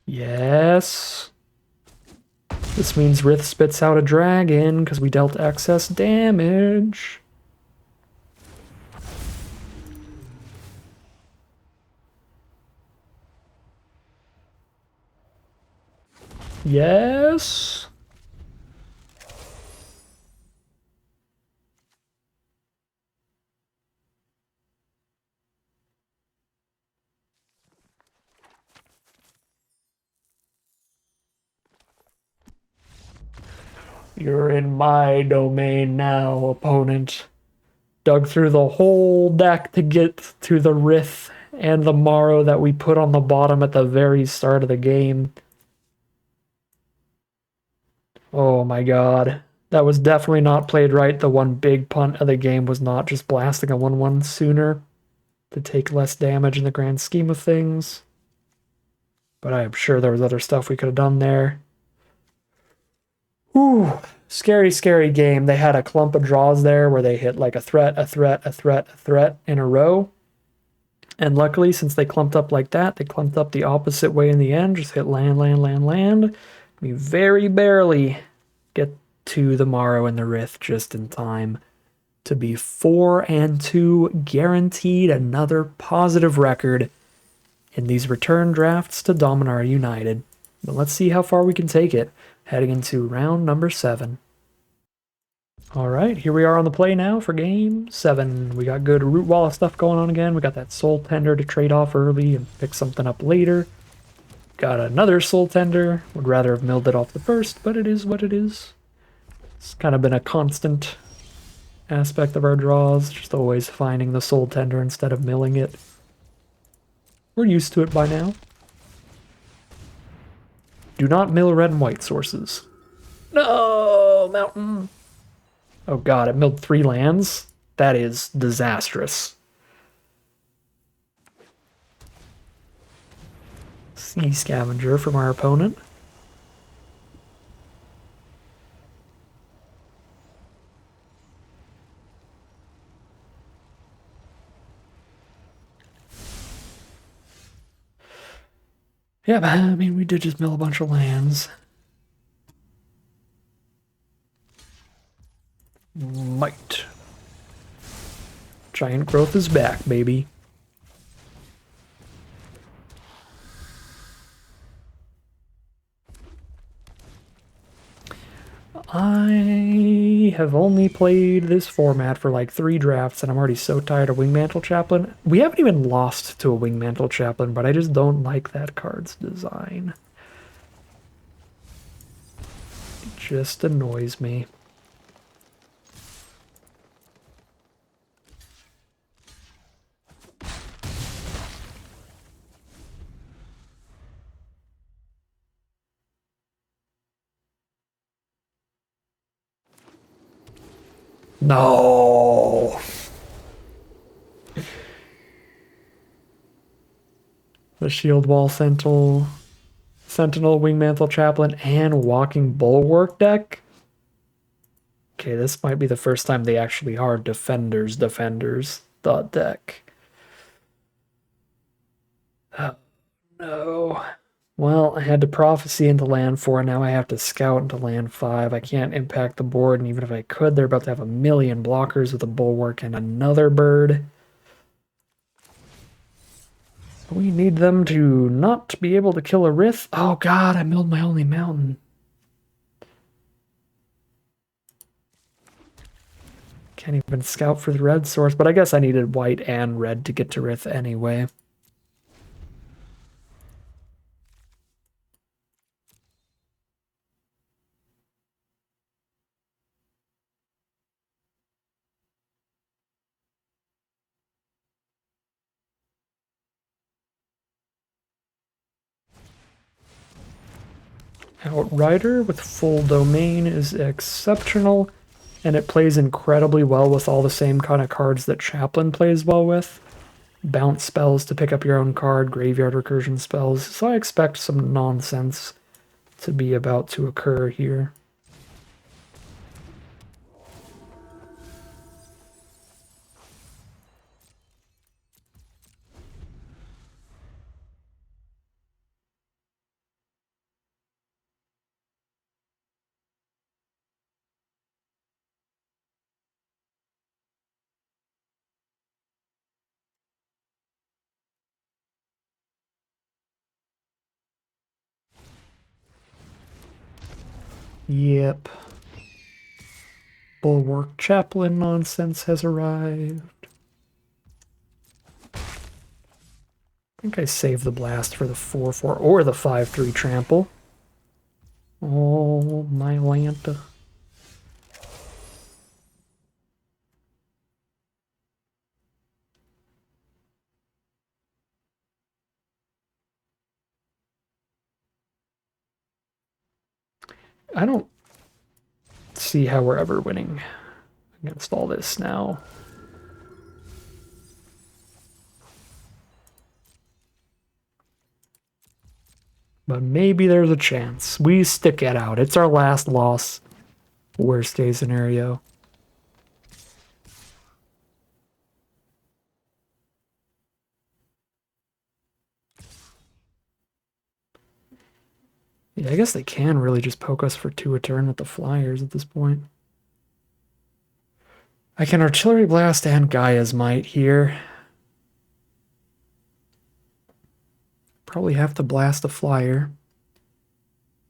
Yes. This means Rith spits out a dragon because we dealt excess damage. Yes. You're in my domain now, opponent. Dug through the whole deck to get to the Rith and the Morrow that we put on the bottom at the very start of the game. Oh my God. That was definitely not played right. The one big punt of the game was not just blasting a 1/1 sooner to take less damage in the grand scheme of things. But I am sure there was other stuff we could have done there. Whew. Scary, scary game. They had a clump of draws there where they hit like a threat, a threat, a threat, a threat in a row. And luckily, since they clumped up like that, they clumped up the opposite way in the end. Just hit land, land, land, land. We very barely get to the Morrow and the Rith just in time to be 4-2, guaranteed another positive record in these return drafts to Dominaria United. But let's see how far we can take it heading into round number 7. All right, here we are on the play now for game 7. We got good root wall stuff going on again. We got that Soul Tender to trade off early and pick something up later. Got another Soul Tender. Would rather have milled it off the first, but it is what it is. It's kind of been a constant aspect of our draws, just always finding the Soul Tender instead of milling it. We're used to it by now. Do not mill red and white sources. No, mountain. Oh God, it milled 3 lands? That is disastrous. Sea Scavenger from our opponent. Yeah, but I mean, we did just mill a bunch of lands. Might. Giant growth is back, baby. I have only played this format for like 3 drafts, and I'm already so tired of Wingmantle Chaplain. We haven't even lost to a Wingmantle Chaplain, but I just don't like that card's design. It just annoys me. No. The Shield Wall Sentinel, Wingmantle Chaplain, and Walking Bulwark deck. Okay, this might be the first time they actually are defenders dot deck. Oh, no. Well, I had to prophecy into land 4, now I have to scout into land 5. I can't impact the board, and even if I could, they're about to have a million blockers with a bulwark and another bird. We need them to not be able to kill a Rith. Oh god, I milled my only mountain. Can't even scout for the red source, but I guess I needed white and red to get to Rith anyway. Outrider with full domain is exceptional, and it plays incredibly well with all the same kind of cards that Chaplain plays well with. Bounce spells to pick up your own card, graveyard recursion spells, so I expect some nonsense to be about to occur here. Yep. Bulwark Chaplain nonsense has arrived. I think I saved the blast for the 4/4 or the 5/3 trample. Oh, my Lanta. I don't see how we're ever winning against all this now. But maybe there's a chance. We stick it out. It's our last loss. Worst case scenario. Yeah, I guess they can really just poke us for 2 a turn with the flyers at this point. I can Artillery Blast and Gaia's Might here. Probably have to blast a flyer.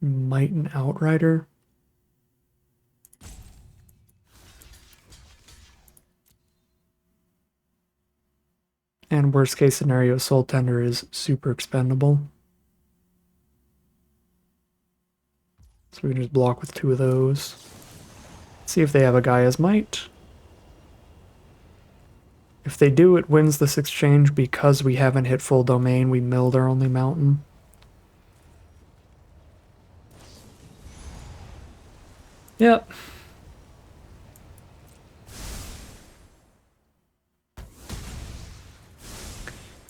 Might and Outrider. And worst case scenario, Soul Tender is super expendable. So we can just block with 2 of those. See if they have a Gaia's Might. If they do, it wins this exchange because we haven't hit full domain. We milled our only mountain. Yep.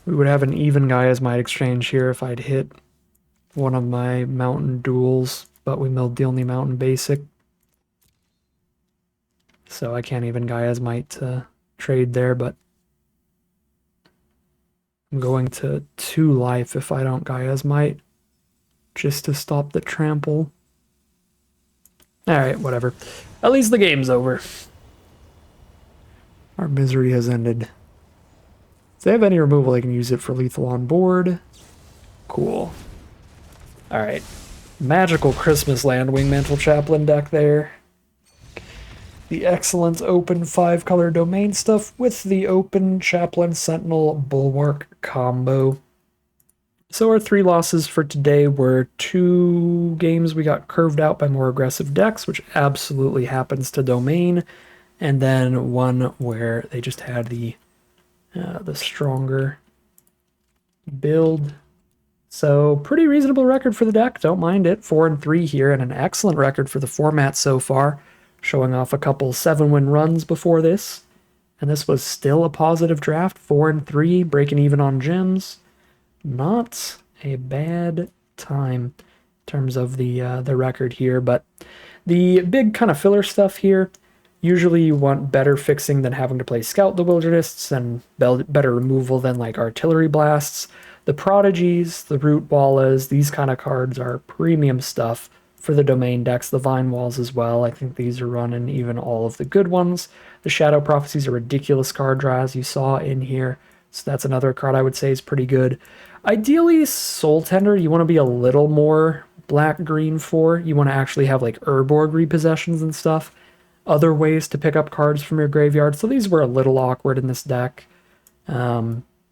We would have an even Gaia's Might exchange here if I'd hit one of my mountain duels, but we milled the only mountain basic. So I can't even Gaia's Might to trade there, but I'm going to 2 life if I don't Gaia's Might, just to stop the trample. Alright, whatever. At least the game's over. Our misery has ended. If they have any removal, they can use it for lethal on board. Cool. Alright. Magical Christmas Landwing Mantle Chaplain deck there. The excellent open 5-color domain stuff with the open Chaplain Sentinel Bulwark combo. So our 3 losses for today were 2 games we got curved out by more aggressive decks, which absolutely happens to domain, and then 1 where they just had the stronger build. So pretty reasonable record for the deck, don't mind it. 4-3 here, and an excellent record for the format so far, showing off a couple 7-win runs before this. And this was still a positive draft, 4-3, breaking even on gems. Not a bad time in terms of the record here, but the big kind of filler stuff here, usually you want better fixing than having to play Scout the Wilderness and better removal than like Artillery Blasts. The Prodigies, the Root Wallas, these kind of cards are premium stuff for the domain decks, the Vine Walls as well. I think these are running even all of the good ones. The Shadow Prophecies are ridiculous card draw, as you saw in here, so that's another card I would say is pretty good. Ideally, Soul Tender, you want to be a little more black-green for. You want to actually have like Urborg repossessions and stuff. Other ways to pick up cards from your graveyard, so these were a little awkward in this deck.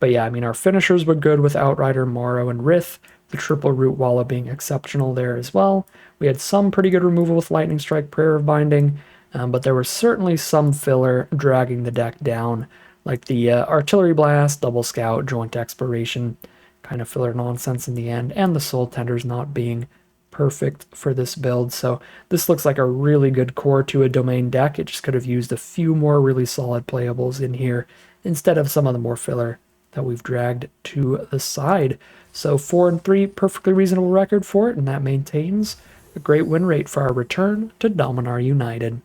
But yeah, I mean, our finishers were good with Outrider, Morrow, and Rith. The triple Root Walla being exceptional there as well. We had some pretty good removal with Lightning Strike, Prayer of Binding, but there was certainly some filler dragging the deck down, like the Artillery Blast, Double Scout, Joint Exploration, kind of filler nonsense in the end, and the Soul Tenders not being perfect for this build. So this looks like a really good core to a domain deck. It just could have used a few more really solid playables in here instead of some of the more filler that we've dragged to the side. So 4-3, perfectly reasonable record for it, and that maintains a great win rate for our return to Dominaria United.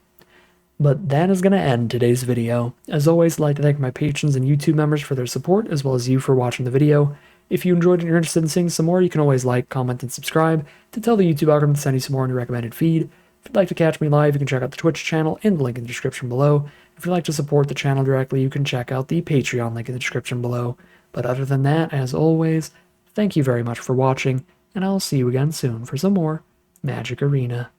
But that is going to end today's video. As always, I'd like to thank my patrons and YouTube members for their support, as well as you for watching the video. If you enjoyed and you're interested in seeing some more, you can always like, comment, and subscribe to tell the YouTube algorithm to send you some more in your recommended feed. If you'd like to catch me live, you can check out the Twitch channel in the link in the description below. If you'd like to support the channel directly, you can check out the Patreon link in the description below. But other than that, as always, thank you very much for watching, and I'll see you again soon for some more Magic Arena.